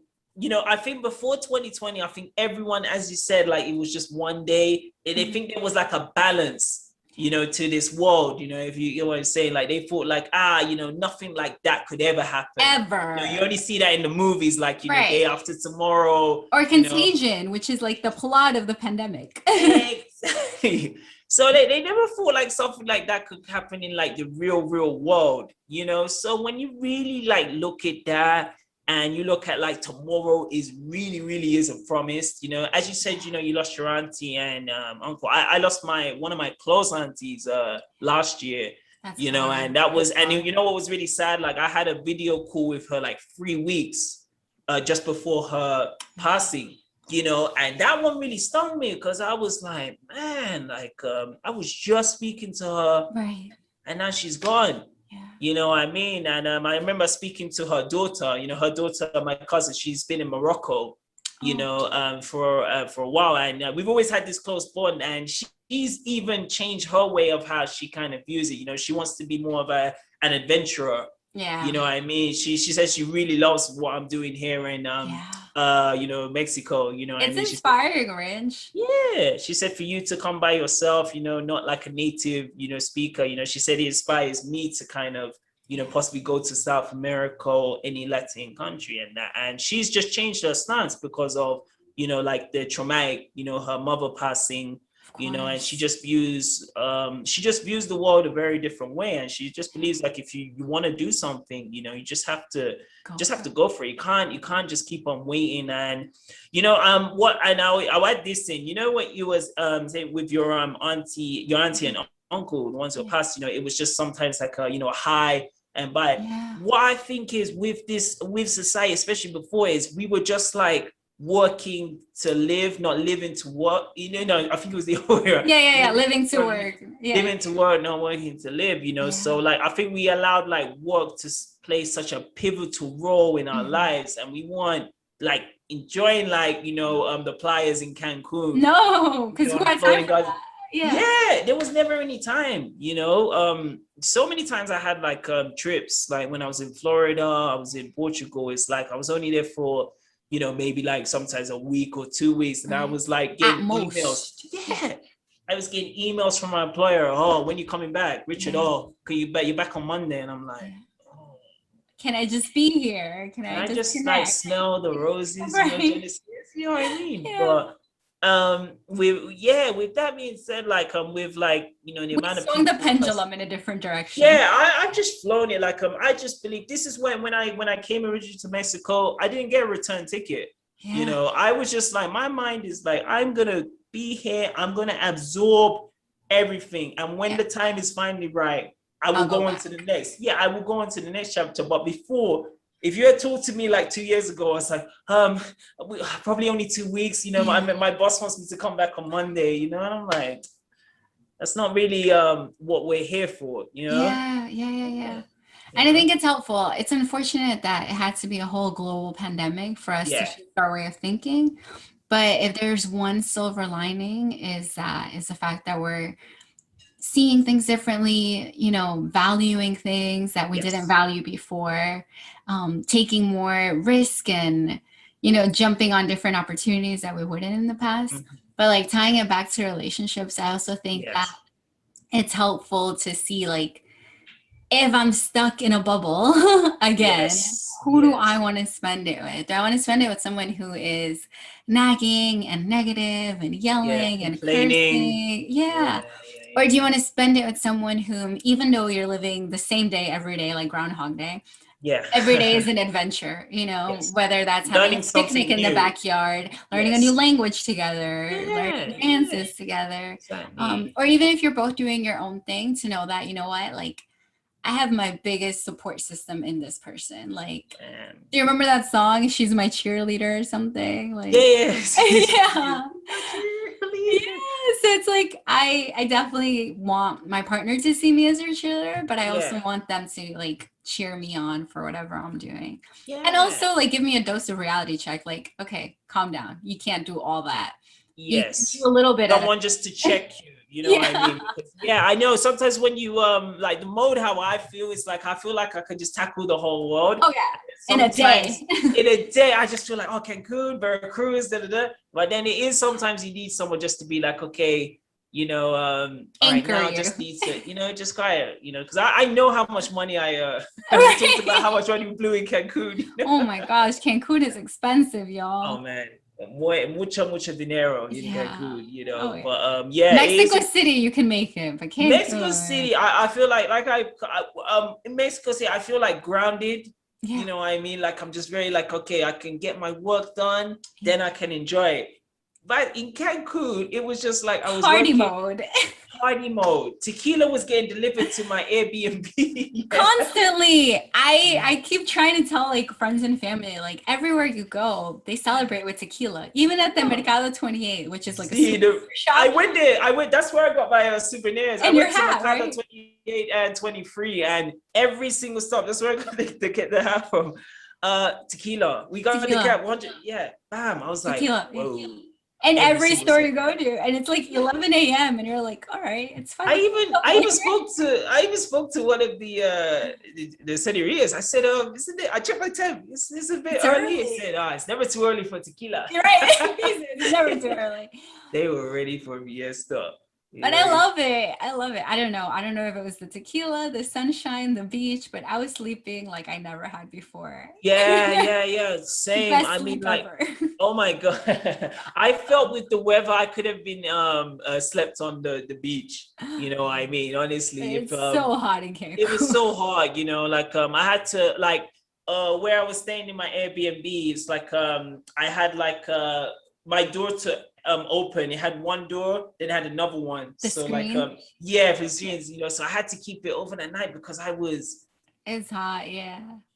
think before 2020, I think everyone, as you said, like it was just one day, and I think there was like a balance, to this world, if you know what I'm saying, like they thought like, nothing like that could ever happen. Ever. You only see that in the movies, like, Day After Tomorrow. Or Contagion, which is like the plot of the pandemic. Exactly. So they never thought like something like that could happen in like the real world, So when you really like look at that, and you look at like tomorrow is really isn't promised, as you said, you lost your auntie and uncle. I lost one of my close aunties last year. That's and that was, and what was really sad, like I had a video call with her like 3 weeks just before her passing, and that one really stung me because I was like, man, like I was just speaking to her, right, and now she's gone. You know what I mean? And I remember speaking to her daughter, my cousin, she's been in Morocco, for a while. And we've always had this close bond, and she's even changed her way of how she kind of views it. She wants to be more of an adventurer. Yeah. You know what I mean? She says she really loves what I'm doing here in Mexico. It's inspiring, Rich. Yeah. She said for you to come by yourself, not like a native, speaker. She said it inspires me to kind of, possibly go to South America or any Latin country and that. And she's just changed her stance because of, like the traumatic, her mother passing. And she just views the world a very different way, and she just believes like if you want to do something, you just have to go for it. You can't just keep on waiting. And I'll add this in, what you was saying with your auntie and uncle, the ones who passed, it was just sometimes like a hi and bye. What I think is with society, especially before, is we were just like working to live, not living to work. No, I think it was the other way around. Yeah. Living to work. Yeah. Living to work, not working to live, So like, I think we allowed like work to play such a pivotal role in our lives, and we want like enjoying like, the playas in Cancun. No, because who had time for that? Yeah, there was never any time, so many times I had like trips, like when I was in Florida, I was in Portugal. It's like I was only there for maybe like sometimes a week or 2 weeks, and I was like getting emails. Yeah, I was getting emails from my employer. Oh, when you coming back, Richard? Oh, you're back on Monday, and I'm like, oh, can I just be here? Can I just like smell the roses? Right. You know what I mean? Yeah. But with that being said, like with like the amount of people, the pendulum in a different direction. Yeah, I've just flown it. Like I just believe this is when I came originally to Mexico, I didn't get a return ticket. Yeah. I was just like, my mind is like, I'm gonna be here, I'm gonna absorb everything, and when the time is finally right, I will go on to the next. Yeah, I will go on to the next chapter. But before, if you had talked to me like 2 years ago, I was like, probably only 2 weeks. My boss wants me to come back on Monday. And I'm like, that's not really what we're here for. Yeah. And I think it's helpful. It's unfortunate that it had to be a whole global pandemic for us to shift our way of thinking. But if there's one silver lining, is the fact that we're seeing things differently, valuing things that we didn't value before, taking more risk and, jumping on different opportunities that we wouldn't in the past. But like tying it back to relationships, I also think that it's helpful to see like, if I'm stuck in a bubble again, who do I want to spend it with? Do I want to spend it with someone who is nagging and negative and yelling and cursing? Yeah. Or do you want to spend it with someone whom, even though you're living the same day every day, like Groundhog Day, every day is an adventure, whether that's having a picnic in the backyard, learning a new language together, learning dances together, or even if you're both doing your own thing, to know that, like, I have my biggest support system in this person. Like, do you remember that song, She's My Cheerleader or something? Like, yeah. So it's like, I definitely want my partner to see me as their cheerleader, but I also want them to like cheer me on for whatever I'm doing. And also like give me a dose of reality check. Like, okay, calm down. You can't do all that. Yes. You do a little bit. Someone just to check you. You know what I mean? Because, I know sometimes when you like the mode, how I feel is like, I feel like I could just tackle the whole world. Oh yeah. Sometimes, in a day, I just feel like, oh, Cancun, Veracruz, But then it is sometimes you need someone just to be like, okay, all right, now I just need to, just quiet, because I know how much money I talked about how much money we blew in Cancun. Oh my gosh, Cancun is expensive, y'all. Oh man. Mucho dinero in Cancun, But Mexico City you can make it, but Cancun. Mexico City, I feel like in Mexico City I feel like grounded. You know what I mean? Like I'm just very like, okay, I can get my work done, then I can enjoy it. But in Cancun, it was just like I was party mode. Party mode. Tequila was getting delivered to my Airbnb. Constantly. I keep trying to tell like friends and family, like everywhere you go, they celebrate with tequila. Even at the Mercado 28, which is like a shop. I went there. That's where I got my souvenirs. And I went to Mercado 28 and 23, and every single stop. That's where I got the hat from. Tequila. We got the cab 100. Yeah. Bam. I was tequila. Like, whoa. And every store you go to, and it's like 11 a.m. and you're like, all right, it's fine. I even spoke to one of the senoritas. I said, isn't it? I checked my time. It's a bit early. He said, it's never too early for tequila. You're right. It's never too early. They were ready for fiesta. But I love it. I don't know if it was the tequila, the sunshine, the beach, but I was sleeping like I never had before. Yeah. Same. I mean, like, oh my God. I felt with the weather, I could have been slept on the beach. You know what I mean? Honestly. It's so hot in Cancun. It was so hard, like I had to like where I was staying in my Airbnb, it's like I had like my door to open. It had one door, then it had another one. The so screen? like for screens, so I had to keep it open at night because it's hot,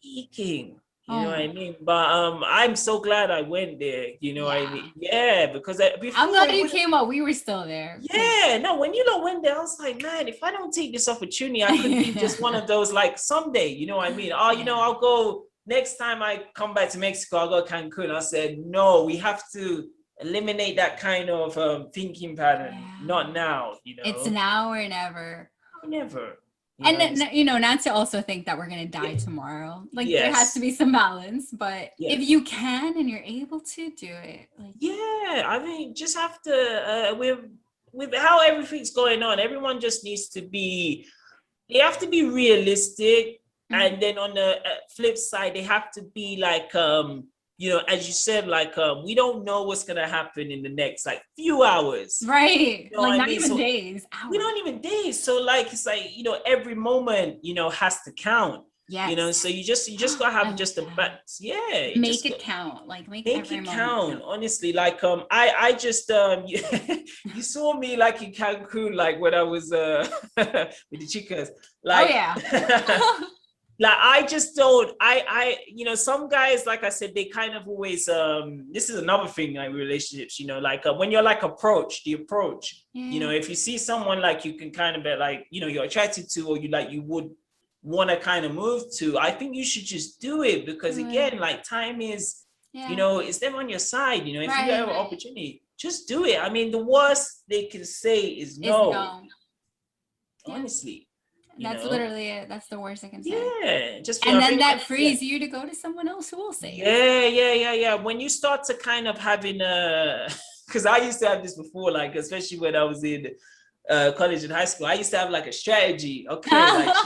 peaking. You know what I mean? But I'm so glad I went there. You know what I mean? Yeah, because before I'm glad it you would, came up. We were still there. yeah, no, when you know went there, I was like, man, if I don't take this opportunity, I could be just one of those like someday. You know what I mean? Oh, you know, I'll go next time I come back to Mexico. I'll go Cancun. I said, no, we have to eliminate that kind of thinking pattern. Not now. You know, it's now or never. Never. And you know, not to also think that we're gonna die tomorrow. Like there has to be some balance, but if you can and you're able to do it, like I mean, just have to with how everything's going on, everyone just needs to be. They have to be realistic, and then on the flip side, they have to be like you know, as you said, like we don't know what's gonna happen in the next like few hours, right? You know like what not I mean? even So days, hours. we don't even days. So like it's like, you know, every moment, you know, has to count. You know, so you just gotta have just a make it count. Like make every it moment count. Honestly, like I just you saw me like in Cancun, like when I was with the chicas, like like I just don't I you know, some guys, like I said, they kind of always this is another thing like relationships, you know, like when you're like the approach, you know, if you see someone like you can kind of be like, you know, you're attracted to, or you like you would want to kind of move to, I think you should just do it, because again, like time is, you know, it's them on your side. You know, if you have an opportunity, just do it. I mean, the worst they can say is no. Honestly. That's literally it. That's the worst I can say. Yeah, just and then that frees you to go to someone else who will say yeah. When you start to kind of having a, because I used to have this before, like especially when I was in college and high school, I used to have like a strategy. Okay, like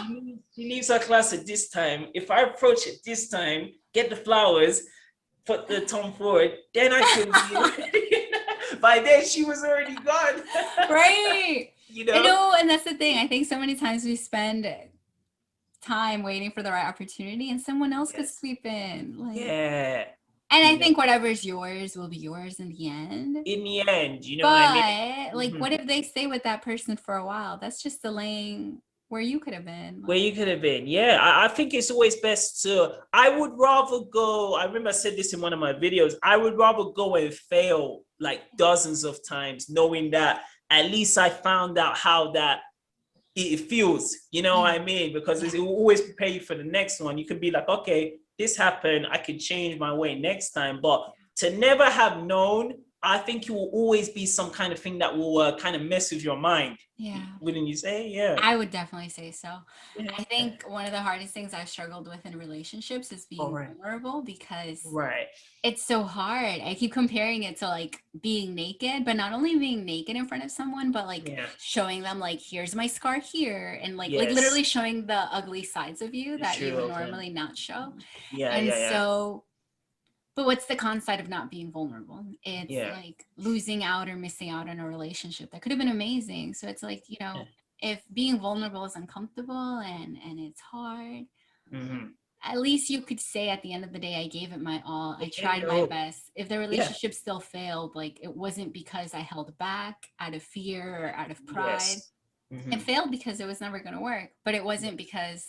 she leaves her class at this time. If I approach at this time, get the flowers, put the Tom forward, then I could be. By then she was already gone. Right. You know, and that's the thing. I think so many times we spend time waiting for the right opportunity, and someone else could sweep in. Like, and I think whatever's yours will be yours in the end. In the end, you know but, what I mean? Like, what if they stay with that person for a while? That's just delaying where you could have been. Where you could have been. Yeah, I think it's always best to, I would rather go, I remember I said this in one of my videos, I would rather go and fail like dozens of times, knowing that at least I found out how that it feels, you know what I mean? Because it will always prepare you for the next one. You could be like, okay, this happened, I can change my way next time. But to never have known, I think it will always be some kind of thing that will kind of mess with your mind. Yeah. Wouldn't you say? Yeah. I would definitely say so. Yeah. I think one of the hardest things I've struggled with in relationships is being vulnerable, because it's so hard. I keep comparing it to like being naked, but not only being naked in front of someone, but like showing them like, here's my scar here, and like literally showing the ugly sides of you that you would normally not show. So but what's the con side of not being vulnerable? It's like losing out or missing out on a relationship that could have been amazing. So it's like, you know, if being vulnerable is uncomfortable and it's hard, at least you could say at the end of the day, I gave it my all. I tried my best. If the relationship still failed, like it wasn't because I held back out of fear or out of pride. It failed because it was never going to work, but it wasn't because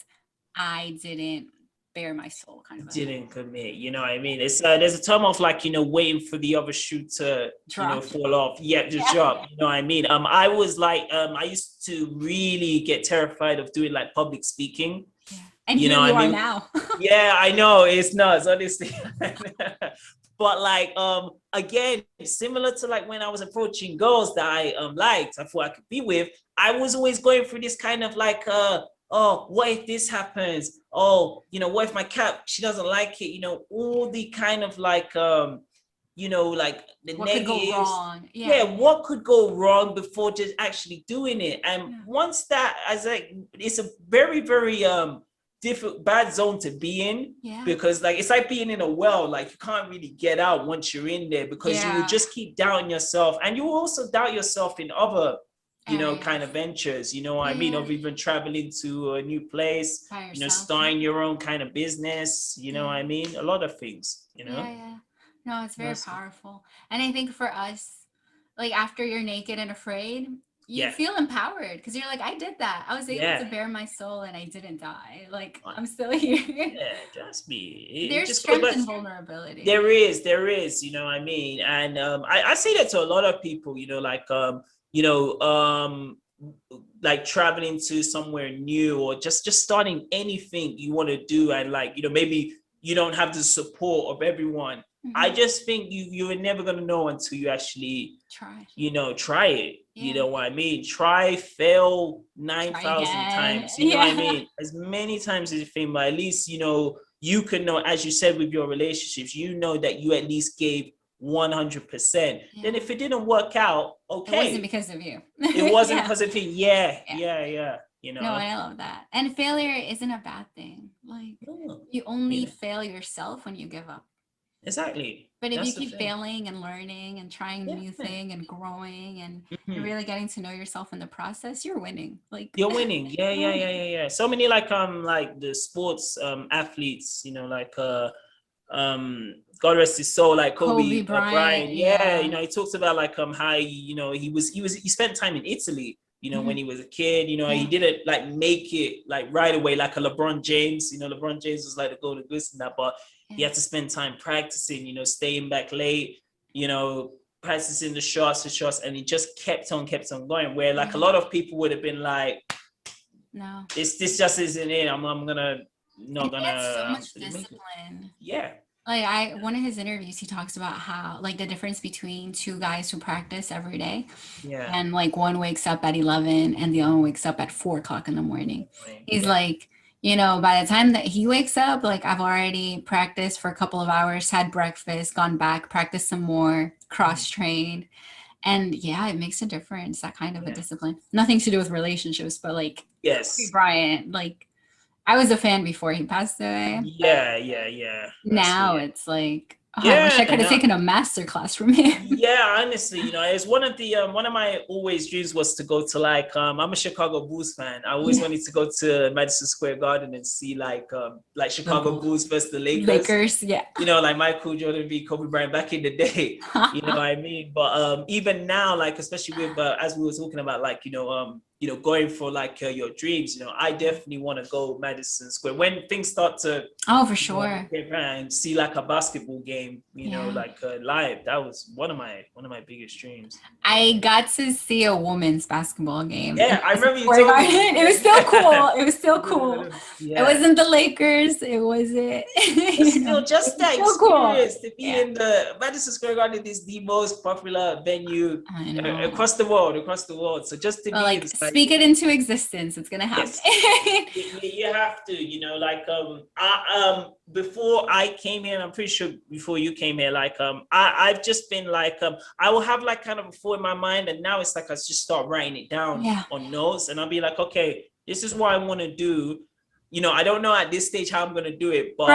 I didn't bare my soul, kind of didn't commit, you know what I mean? It's there's a term of like, you know, waiting for the other shoe to drop. You know, fall off, just drop, you know what I mean? I was like I used to really get terrified of doing like public speaking, and you know what I mean? Now. Yeah, I know, it's nuts, honestly. But like again, similar to like when I was approaching girls that I liked, I thought I could be with, I was always going through this kind of like oh, what if this happens? Oh, you know, what if my cat, she doesn't like it? You know, all the kind of like, you know, like the what negatives. Could go wrong? What could go wrong before just actually doing it? And once that, as like, it's a very, very difficult, bad zone to be in, because like it's like being in a well. Like you can't really get out once you're in there, because you will just keep doubting yourself, and you will also doubt yourself in other, you know, kind of ventures, you know what I mean, of even traveling to a new place, you know, starting your own kind of business, you know what I mean, a lot of things, you know. No, it's very powerful. And I think for us, like after you're naked and afraid, you feel empowered because you're like, I did that. I was able to bare my soul and I didn't die. Like, I'm still here. Yeah, trust me. It There's just strength goes back. and vulnerability. There is, you know what I mean? And I say that to a lot of people, you know, you know, like traveling to somewhere new or just starting anything you want to do. And like, you know, maybe you don't have the support of everyone. I just think you're never going to know until you actually try it. You know what I mean? Try, fail 9,000 times. You know what I mean? As many times as you think, but at least, you know, you can know, as you said, with your relationships, you know that you at least gave 100%. Then if it didn't work out, okay. It wasn't because of you. It wasn't because of you. Yeah. You know? No, I love that. And failure isn't a bad thing. Like, you only fail yourself when you give up. Exactly. But if you keep failing and learning and trying new thing and growing and you're really getting to know yourself in the process, you're winning. Like, you're winning. Yeah. So many like the sports athletes, you know, like God rest his soul, like Kobe Bryant. Yeah, you know, he talks about like how you know he spent time in Italy. You know, when he was a kid, you know, he didn't like make it like right away, like a LeBron James. You know, LeBron James was like the golden goose and that, but he had to spend time practicing. You know, staying back late. You know, practicing the shots, and he just kept on going. Where like a lot of people would have been like, no, this just isn't it. I'm gonna not gonna. So much discipline. Yeah. Like one of his interviews, he talks about how like the difference between two guys who practice every day. Yeah. And like one wakes up at 11 and the other one wakes up at 4 o'clock in the morning. He's like, you know, by the time that he wakes up, like I've already practiced for a couple of hours, had breakfast, gone back, practiced some more, cross-trained. And yeah, it makes a difference, that kind of a discipline. Nothing to do with relationships, but like Kobe Bryant, like I was a fan before he passed away. Yeah. Now it's like, I wish I could have taken a master class from him. Yeah, honestly, you know, it's one of my always dreams was to go to like I'm a Chicago Bulls fan. I always wanted to go to Madison Square Garden and see like Chicago Bulls versus the Lakers. You know, like Michael Jordan v. Kobe Bryant back in the day. You know what I mean? But even now, like especially with as we were talking about, like you know, going for like your dreams, you know, I definitely want to go Madison Square when things start to for sure and see like a basketball game, you know, like live. That was one of my biggest dreams. I got to see a women's basketball game. Yeah, I remember you told me. It was still cool. It was still cool. It wasn't the Lakers. It wasn't. Still, just that experience to be in the Madison Square Garden is the most popular venue across the world. So just to be like, speak it into existence. It's gonna happen. You have to, you know, like before I came here, and I'm pretty sure before you came here, like I've just been like I will have like kind of a thought in my mind, and now it's like I just start writing it down on notes, and I'll be like, okay, this is what I want to do. You know, I don't know at this stage how I'm gonna do it, but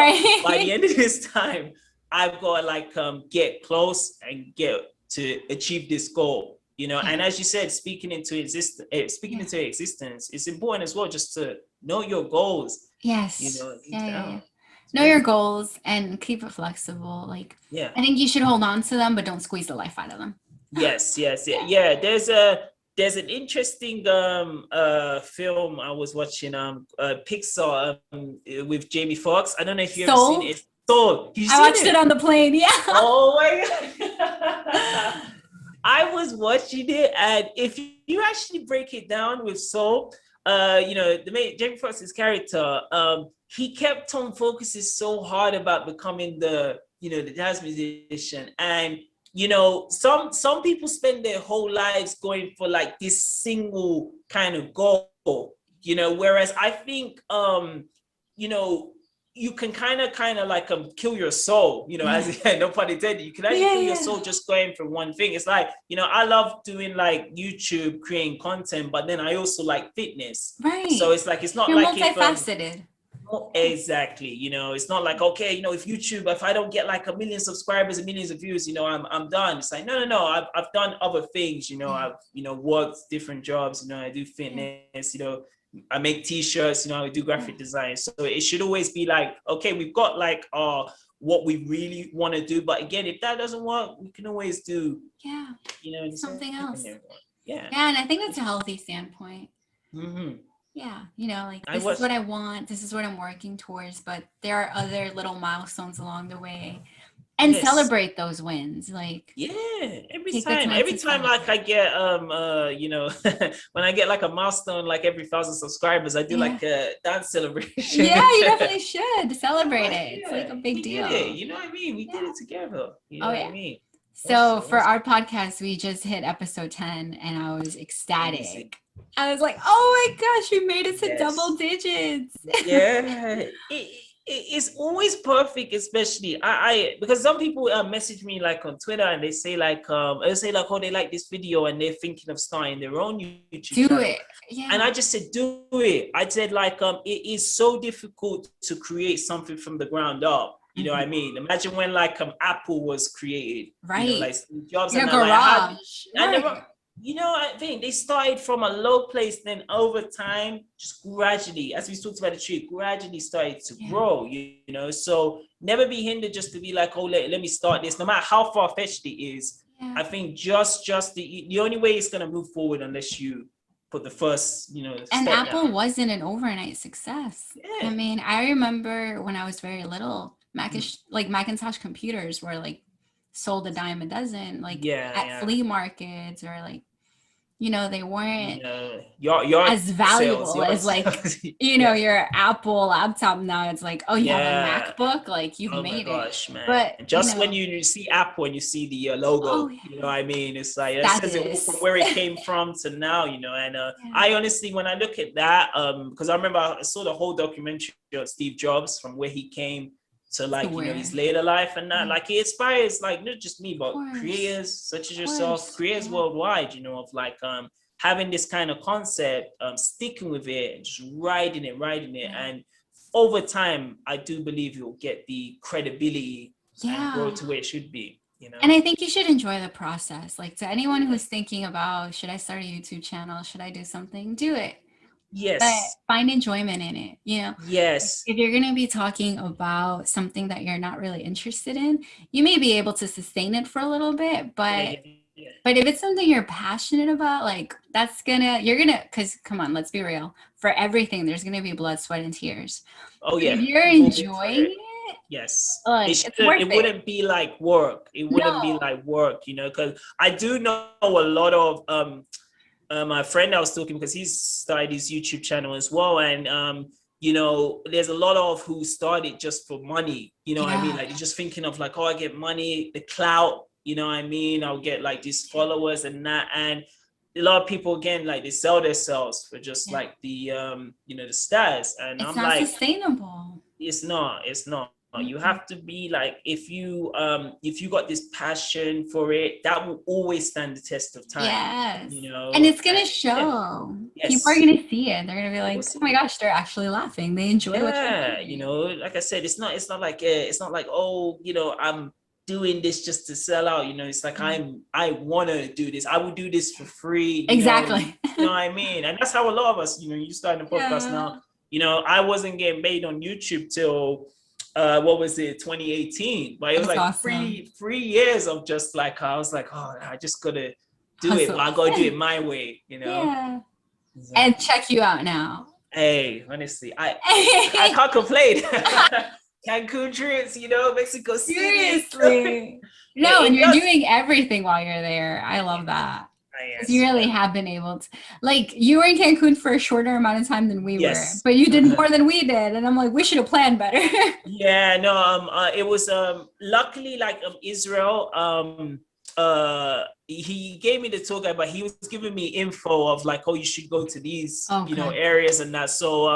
by the end of this time, I've got to like get close and get to achieve this goal. You know, and as you said, speaking into existence, it's important as well just to know your goals. Yes. You know, know your goals and keep it flexible. Like, I think you should hold on to them, but don't squeeze the life out of them. Yes. There's an interesting film I was watching, Pixar with Jamie Foxx. I don't know if you've ever seen it. Soul. I watched it on the plane. Yeah. Oh my God. I was watching it, and if you actually break it down with Soul, you know, Jamie Foxx's character, he kept on focusing so hard about becoming the jazz musician. And you know, some people spend their whole lives going for like this single kind of goal, you know, whereas I think you know, you can kind of like kill your soul, you know, as no pun intended. You can actually kill your soul just going for one thing. It's like, you know, I love doing like YouTube, creating content, but then I also like fitness. Right. So it's like, it's not You're like multifaceted. Exactly. You know, it's not like, okay, you know, if I don't get like 1 million subscribers and millions of views, you know, I'm done. It's like, no. I've done other things, you know, I've, you know, worked different jobs, you know, I do fitness, you know, I make t-shirts, you know, I do graphic design. So it should always be like, okay, we've got like what we really want to do. But again, if that doesn't work, we can always do, you know, something else. Yeah. Yeah, and I think that's a healthy standpoint. Mm-hmm. Yeah, you know, like I this is was. what I want, this is what I'm working towards, but there are other little milestones along the way. And Yes. celebrate those wins. Like Yeah, take the time every to time like I celebrate. get you know, when I get like a milestone, like every 1,000 subscribers, I do Yeah. like a dance Yeah, celebration. you definitely should celebrate Like, it. It's like yeah, a big we did it. deal. You know what I mean? We did Yeah. it together. You know Oh what I yeah. mean? So Awesome, for awesome. our podcast, we just hit episode 10 and I was Amazing. ecstatic. I was like, oh my gosh, we made it to double Yes. digits. Yeah, it's always perfect, especially I because some people message me like on Twitter and they say like, oh, they like this video and they're thinking of starting their own YouTube Do channel. it. And Yeah. I just said, do it. I said like it is so difficult to create something from the ground up. You know what I Mhm. mean? Imagine when like Apple was created, you know, like Right. Steve Jobs In and a that, like garage. I never, Right. you know, I think they started from a low place, then over time, just gradually, as we talked about the tree, gradually started to Yeah. grow, you know. So never be hindered just to be like, oh, let me start this, no matter how far-fetched it is. Yeah. I think just the only way it's gonna move forward unless you put the first, you know, And step Apple down. wasn't an overnight success. I Yeah. mean, I remember when I was very little, Mm. Macintosh computers were like sold a dime a dozen, like Yeah, at yeah. flea markets or like, you know, they weren't You know, your as sales, valuable your as like, sales. you know, Yeah. your Apple laptop now. It's like, oh, you have a Yeah. MacBook, like you've Oh my made it. gosh, man. But, you Just when know, you see Apple and you see the oh logo, you know yeah, what I mean? It's like it says it all from status. where it came from to now, you know. And Yeah. I honestly, when I look at that, because I remember I saw the whole documentary of Steve Jobs from where he came to To like, you know, his where, later life and that. yeah, Like it inspires like not just me, but creators such as of yourself, course, creators yeah. worldwide, you know, of like having this kind of concept, sticking with it, just riding it. Yeah. And over time, I do believe you'll get the credibility and grow Yeah. to where it should be, you And know? I think you should enjoy the process. Like to anyone Yeah. who's thinking about, should I start a YouTube channel? Should I do something? Do it. But Yes. find enjoyment in it. You know, Yes. if you're going to be talking about something that you're not really interested in, you may be able to sustain it for a little bit, Yeah, but yeah, yeah. if it's something you're passionate about, like you're gonna, because come on, let's be real. For everything, there's gonna be blood, sweat, and tears. Oh But if yeah, you're you will pay for enjoying it. it, Yes. It like it's shouldn't, worth it it. wouldn't be like work. It wouldn't be No. like work, you know, because I do know a lot of my friend I was talking because he's started his YouTube channel as well. And you know, there's a lot of who started just for money, you know what I mean? Yeah. Like they're just thinking of like, oh, I get money, the clout, you know what I mean? I'll get like these followers and that. And a lot of people again like they sell themselves for just Yeah. like the you know the status. And It's I'm not like, sustainable. it's not. You Mm-mm. have to be like if you got this passion for it, that will always stand the test of time, Yes. you And know. it's And gonna yeah, show. People are yes, gonna see it. They're gonna be they will like, oh my see. gosh, they're actually laughing. They enjoy what they're Yeah, you doing. know, like I said, it's not like, oh, you know, I'm doing this just to sell out, you know. It's like Yeah. I want to do this. I will do this for free, Exactly. you know what I mean? And that's how a lot of us, you know, you start a podcast Yeah. now, you know, I wasn't getting made on YouTube till what was it, 2018, but it was That's like awesome. 3 years of just like I was like, oh, I just gotta do it, but Hustle. I gotta do it my way, you know. Yeah. And Exactly. check you out now. Hey, honestly, I can't complain. Cancun trips, you know, Mexico City. Seriously. No, and It you're does. doing everything while you're there. I love Yes. that. Because you Yes. really have been able to, like, you were in Cancun for a shorter amount of time than we were, Yes. but you did more than we did. And I'm like, we should have planned better. Yeah, no, it was luckily like Israel he gave me the tour guide, but he was giving me info of like, oh, you should go to these, you know, Okay. areas and that. So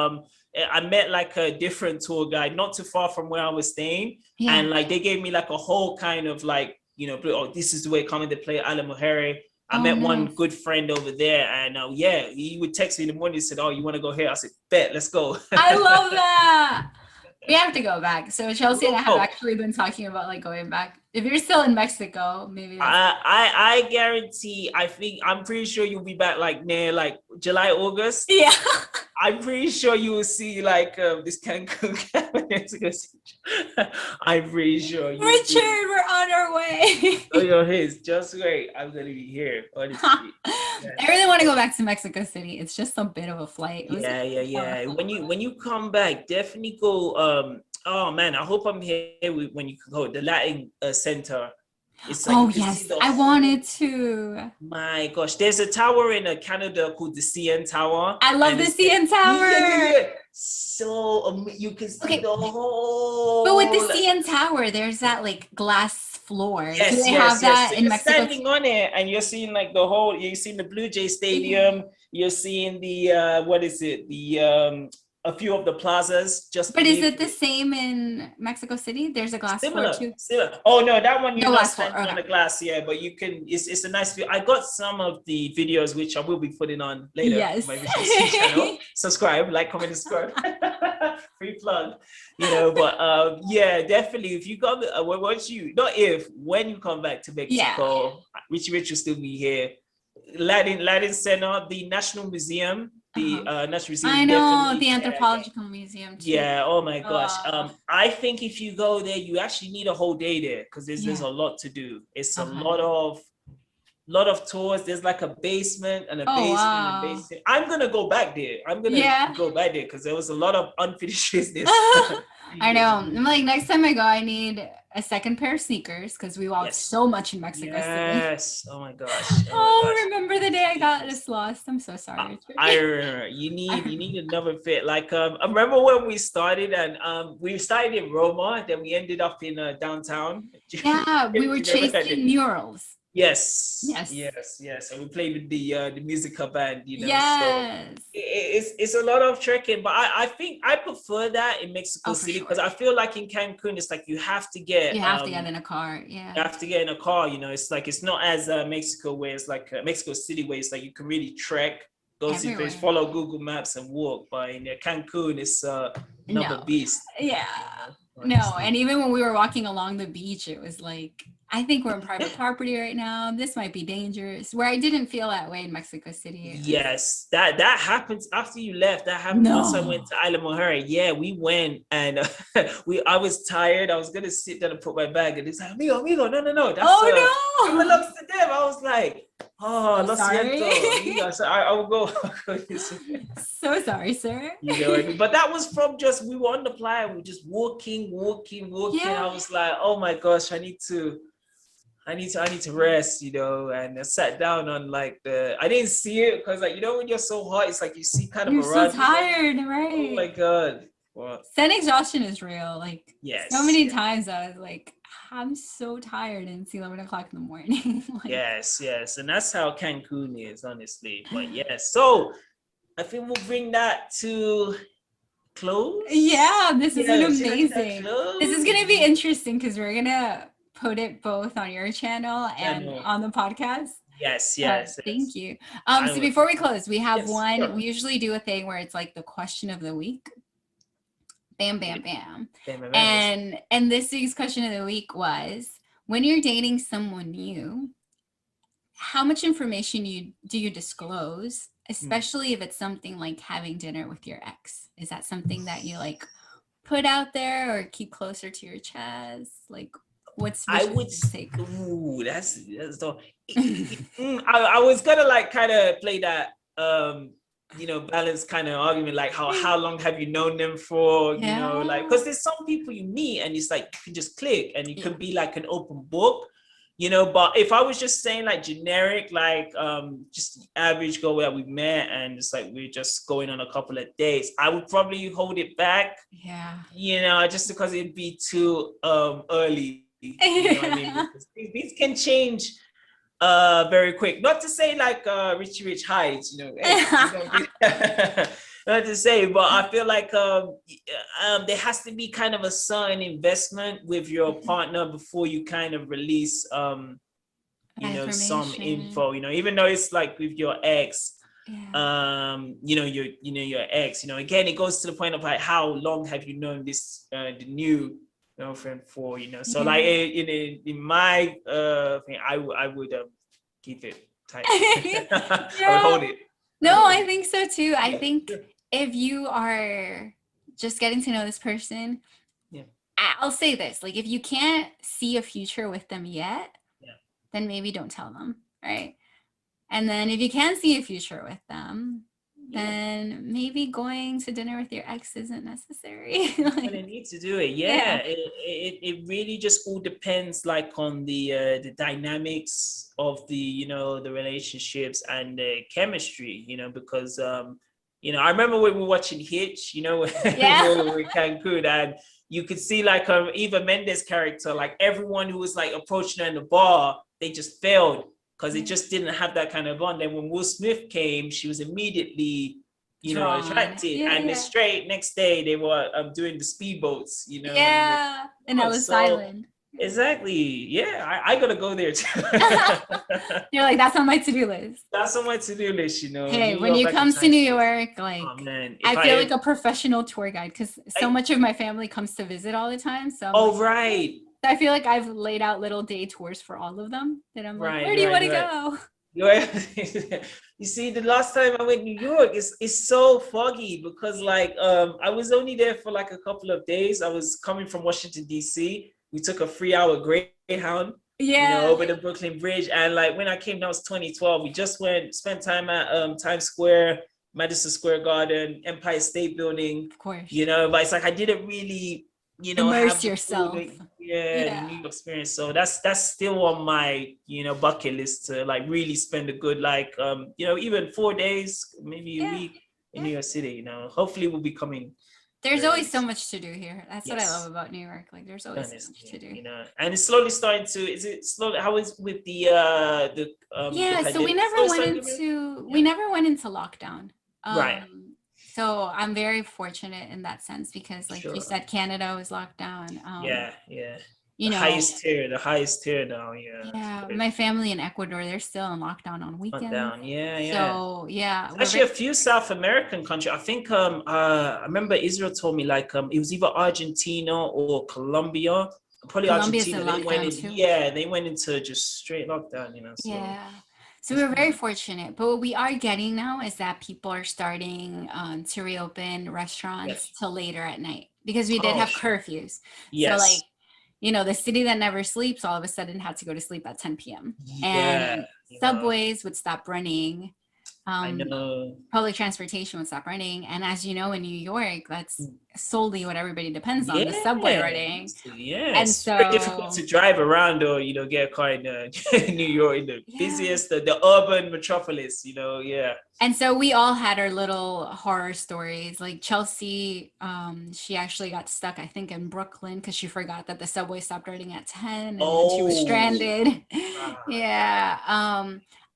I met like a different tour guide not too far from where I was staying, Yeah. and like they gave me like a whole kind of like, you know, oh, this is the way coming to play Ala Muhere. I Oh, met one nice. good friend over there, and yeah, he would text me in the morning and said, "Oh, you want to go here?" I said, "Bet, let's go." I love that. We have to go back. So Chelsea and I have Oh, actually been talking about like going back. If you're still in Mexico, maybe that's I guarantee. I think I'm pretty sure you'll be back like near like July, August. yeah. I'm pretty sure you will see like this Cancun cabinet. I'm pretty sure you will Richard, be. we're on our way. Oh, yo, his just wait. I'm gonna be here, honestly. I really want to go back to Mexico City. It's just a bit of a flight. It was Yeah. When you come back, definitely go. Oh man, I hope I'm here when you can go. The Latin Center. It's like you Oh can see yes, the I whole. wanted to. My gosh, there's a tower in Canada called the CN Tower, I love and the it's like CN Tower. so you can see Okay, the but with the whole. CN Tower, there's that like glass floor. Do Yes, they have yes. that So in you're Mexico? standing on it and you're seeing like the whole, you're seeing the Blue Jay Yeah. Stadium, you're seeing the what is it? The a few of the plazas just But is beneath it the it. same in Mexico City? There's a glass floor Similar, too. similar. Oh no, that one you're No not glass floor. standing on Okay. the glass, yeah, but you can. It's a nice view. I got some of the videos which I will be putting on later on Yes. my RichManZ channel. Subscribe, like, comment, subscribe. Free plug, But yeah, definitely. If you come, once you not if when you come back to Yeah. Mexico, Richie Rich will still be here. Latin Center, the National Museum, the Uh-huh. National Museum I is know definitely the there. anthropological museum too. Yeah, oh my gosh. Uh, I think if you go there, you actually need a whole day there because there's yeah. a lot to do. It's a Uh-huh. lot of tours. There's like a basement and a Oh basement and a wow. basement. I'm gonna go back there. I'm gonna Yeah. go back there because there was a lot of unfinished business. I know. I'm like, next time I go, I need a second pair of sneakers because we walked Yes. so much in Mexico City. Yes. Oh my gosh. Oh my Oh, gosh. remember the day I got Sneakers. this lost? I'm so sorry. I remember I you remember. need another fit. Like I remember when we started and we started in Roma, then we ended up in downtown. Do Yeah, we were you remember that chasing day? murals. Yes, Yes. yes. And we played with the musical band, So Yes. it's a lot of trekking, but I think I prefer that in Mexico Oh, for City because sure. I feel like in Cancun it's like you have to get You have to get in a car. Yeah. you have to get in a car. It's like it's not as Mexico where it's like Mexico City where it's like you can really trek, go see things, Everywhere. follow Google Maps and walk. But in Cancun, it's another No. beast. Yeah. No. Honestly. And even when we were walking along the beach, it was like, I think we're in private property right now. This might be dangerous. Where I didn't feel that way in Mexico City. It was, Yes, that happens after you left. That happened once I went no. to Isla Mujer. Yeah, we went and I was tired. I was gonna sit down and put my bag, and it's like, amigo, no. That's Oh I no. belongs to them. I was like, oh, So lo sorry. siento, amigo. So I will go. So sorry, sir. You know what I mean? But that was from just we were on the playa, we were just walking. Yeah. I was like, oh my gosh, I need to rest, and I sat down on like I didn't see it because like when you're so hot, it's like you see kind of You're so mirages. tired, Oh my right? god. Well, Sun exhaustion is real. Like so yes, many yes, times I was like, I'm so tired and it's 11 o'clock in the morning. Like yes. And that's how Cancun is, honestly. But yes. So I think we'll bring that to close. yeah, this has been Yes, like that amazing. This is close. gonna be interesting because we're gonna put it both on your channel and Channel. on the podcast. Thank Yes. you. I So will. before we close, we have Yes, one. sure. We usually do a thing where it's like the question of the week. Bam, bam, bam. Yes. And this week's question of the week was: when you're dating someone new, how much information do you disclose, Hmm. especially if it's something like having dinner with your ex? Is that something that you like put out there or keep closer to your chest? Like, I what's would. your take? Ooh, that's the. I was gonna like kind of play that balance kind of argument, like how long have you known them for, like Yeah. because there's some people you meet and it's like you can just click and you Yeah. can be like an open book. But if I was just saying like generic, like just average girl that we met and it's like we're just going on a couple of dates, I would probably hold it back, Yeah. just because it'd be too early. You know what I mean? Because things can change very quick. Not to say like Richie Rich hides, hey, you don't do not to say, but I feel like there has to be kind of a certain investment with your partner before you kind of release some Information. info, even though it's like with your ex, Yeah. your ex, again, it goes to the point of like how long have you known this the new girlfriend for, so like Yeah. in my thing, I would keep it tight. I would Yeah. hold it. No, I think so too. I Yeah, think sure. if you are just getting to know this person, Yeah, I'll say this, like if you can't see a future with them yet, yeah. then maybe don't tell them, right? And then if you can see a future with them, then maybe going to dinner with your ex isn't necessary. Like, when I need to do it, yeah. it really just all depends like on the dynamics of the relationships and the chemistry, because I remember when we were watching Hitch, when Yeah. we were in Cancun, and you could see like Eva Mendes' character, like everyone who was like approaching her in the bar, they just failed because it just didn't have that kind of bond. Then when Will Smith came, she was immediately Drawn. attracted. Yeah, And the yeah. straight next day they were doing the speedboats, and Yeah. And Ellis so Island. exactly, yeah, I gotta go there too. You're like, that's on my to-do list. That's on my to-do list, Hey, New when York you back in come to New Times Square. York, Oh like man, I feel like a professional tour guide because so much of my family comes to visit all the time. So I'm like, right. I feel like I've laid out little day tours for all of them. That I'm like, Right, where do you want to right. go? You see, the last time I went to New York, it's so foggy because like I was only there for like a couple of days. I was coming from Washington D.C. We took a 3-hour Greyhound, Yeah. over the Brooklyn Bridge, and like when I came, that was 2012. We just spent time at Times Square, Madison Square Garden, Empire State Building. Of course. But it's like I didn't really Immerse have yourself. the New York experience. So that's still on my bucket list to like really spend a good like even 4 days, maybe a week in New York City. Hopefully we'll be coming. There's always so much to do here. That's what I love Yes, about New York. Like there's always so much to do. and it's slowly starting to. Is it slowly? How is with the Yeah, so we pandemic? never went Slowly starting into we never went into lockdown. Right. So I'm very fortunate in that sense because like you Sure. said, Canada was locked down. Yeah. You The know, highest tier now. Yeah. yeah, my family in Ecuador, they're still in lockdown on Not weekends. down. Yeah. So yeah, There's we're actually a few South American countries. I think I remember Israel told me like it was either Argentina or Colombia. Probably Colombia's in Argentina. They went lockdown in. too. Yeah, they went into just straight lockdown. So Yeah. So we're very fortunate. But what we are getting now is that people are starting to reopen restaurants yes. till later at night because we did Oh, have sure. curfews. So like, Yes. the city that never sleeps all of a sudden had to go to sleep at 10 p.m. Yeah. And subways would stop running. I know. Public transportation would stop running. And as you know, in New York, that's solely what everybody depends on, the subway running. Yeah, And it's very difficult so to drive around or get a car in New York, in the busiest, the urban metropolis. Yeah. And so we all had our little horror stories. Like Chelsea, she actually got stuck, I think, in Brooklyn because she forgot that the subway stopped running at 10 and then she was stranded. Yeah.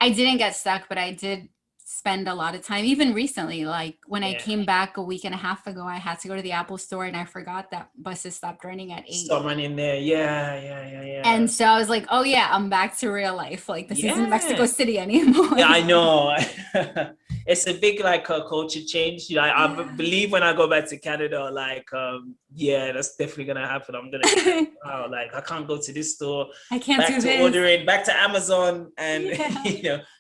I didn't get stuck, but I did spend a lot of time, even recently. Like when I came back a week and a half ago, I had to go to the Apple store and I forgot that buses stopped running at 8. Stop running there. Yeah. And so I was like, oh yeah, I'm back to real life. Like this isn't Mexico City anymore. Yeah, I know. It's a big like culture change. I believe when I go back to Canada, like that's definitely gonna happen. I'm gonna be like, wow, like I can't go to this store. I can't back do to this. Ordering, back to Amazon and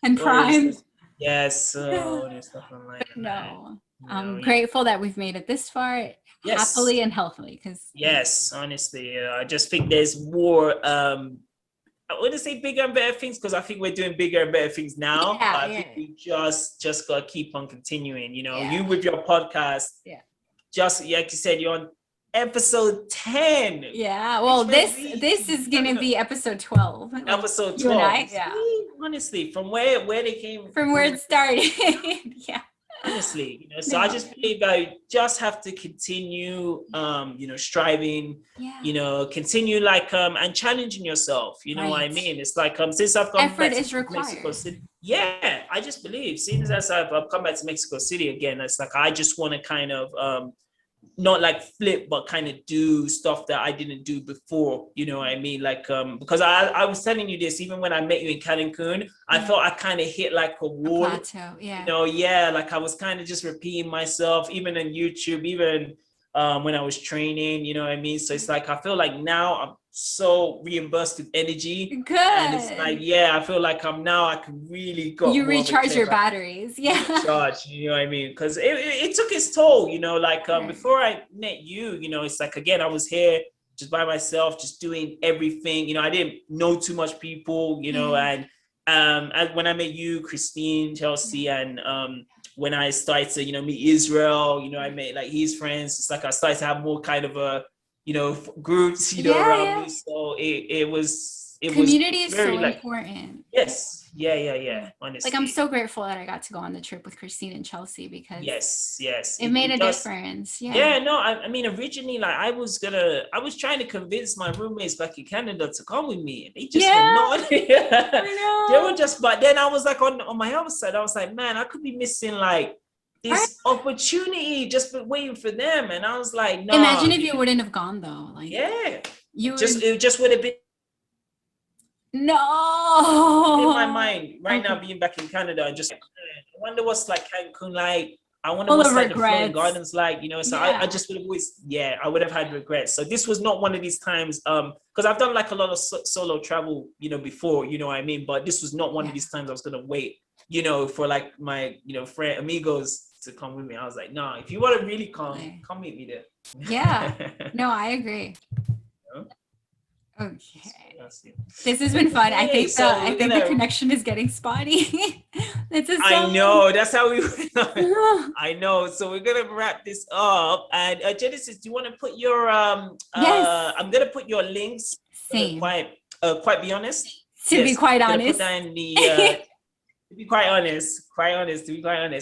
and Prime. Yes, stuff online. But no, I'm grateful that we've made it this far happily and healthily. Yes, honestly, I just think there's more. I wouldn't say bigger and better things because I think we're doing bigger and better things now. But I think we just gotta keep on continuing. You with your podcast. Yeah. Just like you said, you're on episode 10. Yeah. Well, this is gonna be episode 12. Episode 12. You and I, yeah. Honestly, from where they came from where it started. Yeah. Honestly, so I just believe I just have to continue striving, continue like and challenging yourself, what I mean? It's like since I've come back to Mexico City, I just believe since I've come back to Mexico City again, it's like I just want to kind of not like flip, but kind of do stuff that I didn't do before, what I mean? Like, because I was telling you this, even when I met you in Cancun, I felt I kind of hit like a wall, plateau, like I was kind of just repeating myself, even in YouTube, even when I was training, what I mean? So it's like, I feel like now I'm so reimbursed with energy. Good. And it's like, I feel like I can really go. You recharge your batteries. Yeah. Recharge, what I mean? Because it took its toll, like before I met you, it's like, again, I was here just by myself, just doing everything. I didn't know too much people, and and when I met you, Christine, Chelsea, and when I started to, meet Israel, I met like his friends. It's like I started to have more kind of a, groups, around me. So it was community is very so like important. yes, yeah. Honestly, like I'm so grateful that I got to go on the trip with Christine and Chelsea because yes, it made it a does. difference. Yeah, no, I mean, originally, like, I was trying to convince my roommates back in Canada to come with me, and they just were not. They were just, but then I was like, on my other side, I was like, man, I could be missing like this opportunity just for waiting for them, and I was like, no. Imagine if you wouldn't have gone though, like yeah, it just would have been in my no. mind right now, being back in Canada, and just, I wonder what's like Cancun like. I wonder Full what's of like the floating regrets. gardens like, so I just would have always, I would have had regrets. So this was not one of these times, because I've done like a lot of solo travel, before, you know what I mean? But this was not one of these times I was gonna wait, for like my, friend amigos to come with me. I was like, nah, if you want to really come meet me there. Yeah. No, I agree. Okay. This has Okay, been fun. I think so I think the connection is getting spotty. I know, that's how we I know. So we're gonna wrap this up. And Genesis, do you want to put your yes. I'm gonna put your links. Same. Quite be honest. To be quite honest. Put that in the to be quite honest,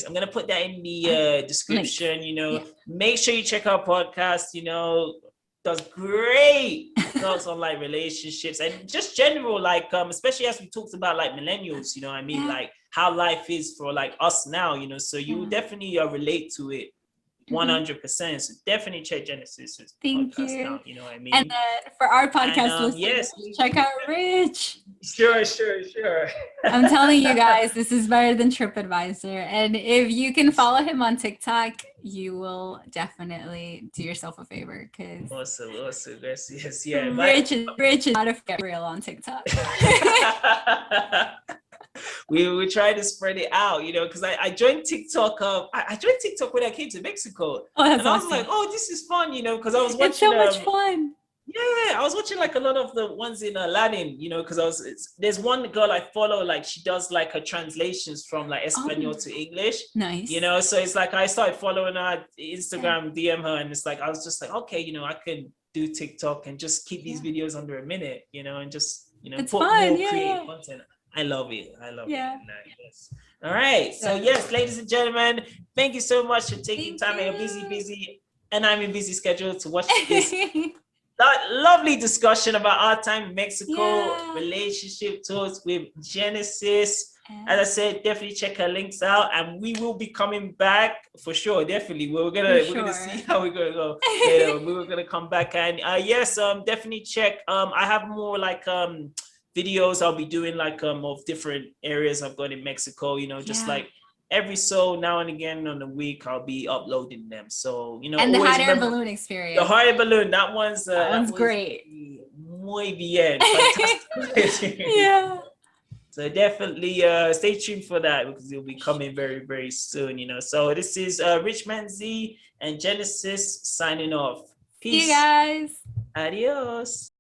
I'm gonna put that in the description. Make sure you check out podcast. Does great thoughts on like relationships and just general, like especially as we talked about like millennials, I mean, like how life is for like us now, so you definitely relate to it 100%. So definitely check Genesis Thank podcast you. out, you know what I mean? And for our podcast listeners, yes, check out Rich. Sure. I'm telling you guys, this is better than TripAdvisor. And if you can follow him on TikTok, you will definitely do yourself a favor. Because awesome. Yes. Rich is not a real on TikTok. we try to spread it out, because I joined TikTok. I joined TikTok when I came to Mexico. And I was like, oh, this is fun, because I was watching. It's so much fun. Yeah, I was watching like a lot of the ones in Aladdin, because there's one girl I follow, like she does like her translations from like Espanol to English. Nice. So it's like I started following her Instagram, DM her, and it's like I was just like, okay, I can do TikTok and just keep these videos under a minute, and just it's put fun. more creative content. I love it. Yes. All right. So yes, ladies and gentlemen, thank you so much for taking time in a busy, and I'm in busy schedule to watch this. That lovely discussion about our time in Mexico, relationship talks with Genesis. As I said, definitely check her links out, and we will be coming back for sure. Definitely, we're gonna see how we're gonna go. We're gonna come back, and definitely check. I have more like videos I'll be doing like of different areas I've gone in Mexico. Just like every so now and again on the week, I'll be uploading them. So, and the hot air balloon experience. The hot air balloon, that one's great. Muy bien. Fantastic. So definitely stay tuned for that, because it'll be coming very, very soon, So this is RichManZ and Genesis signing off. Peace. See you guys. Adios.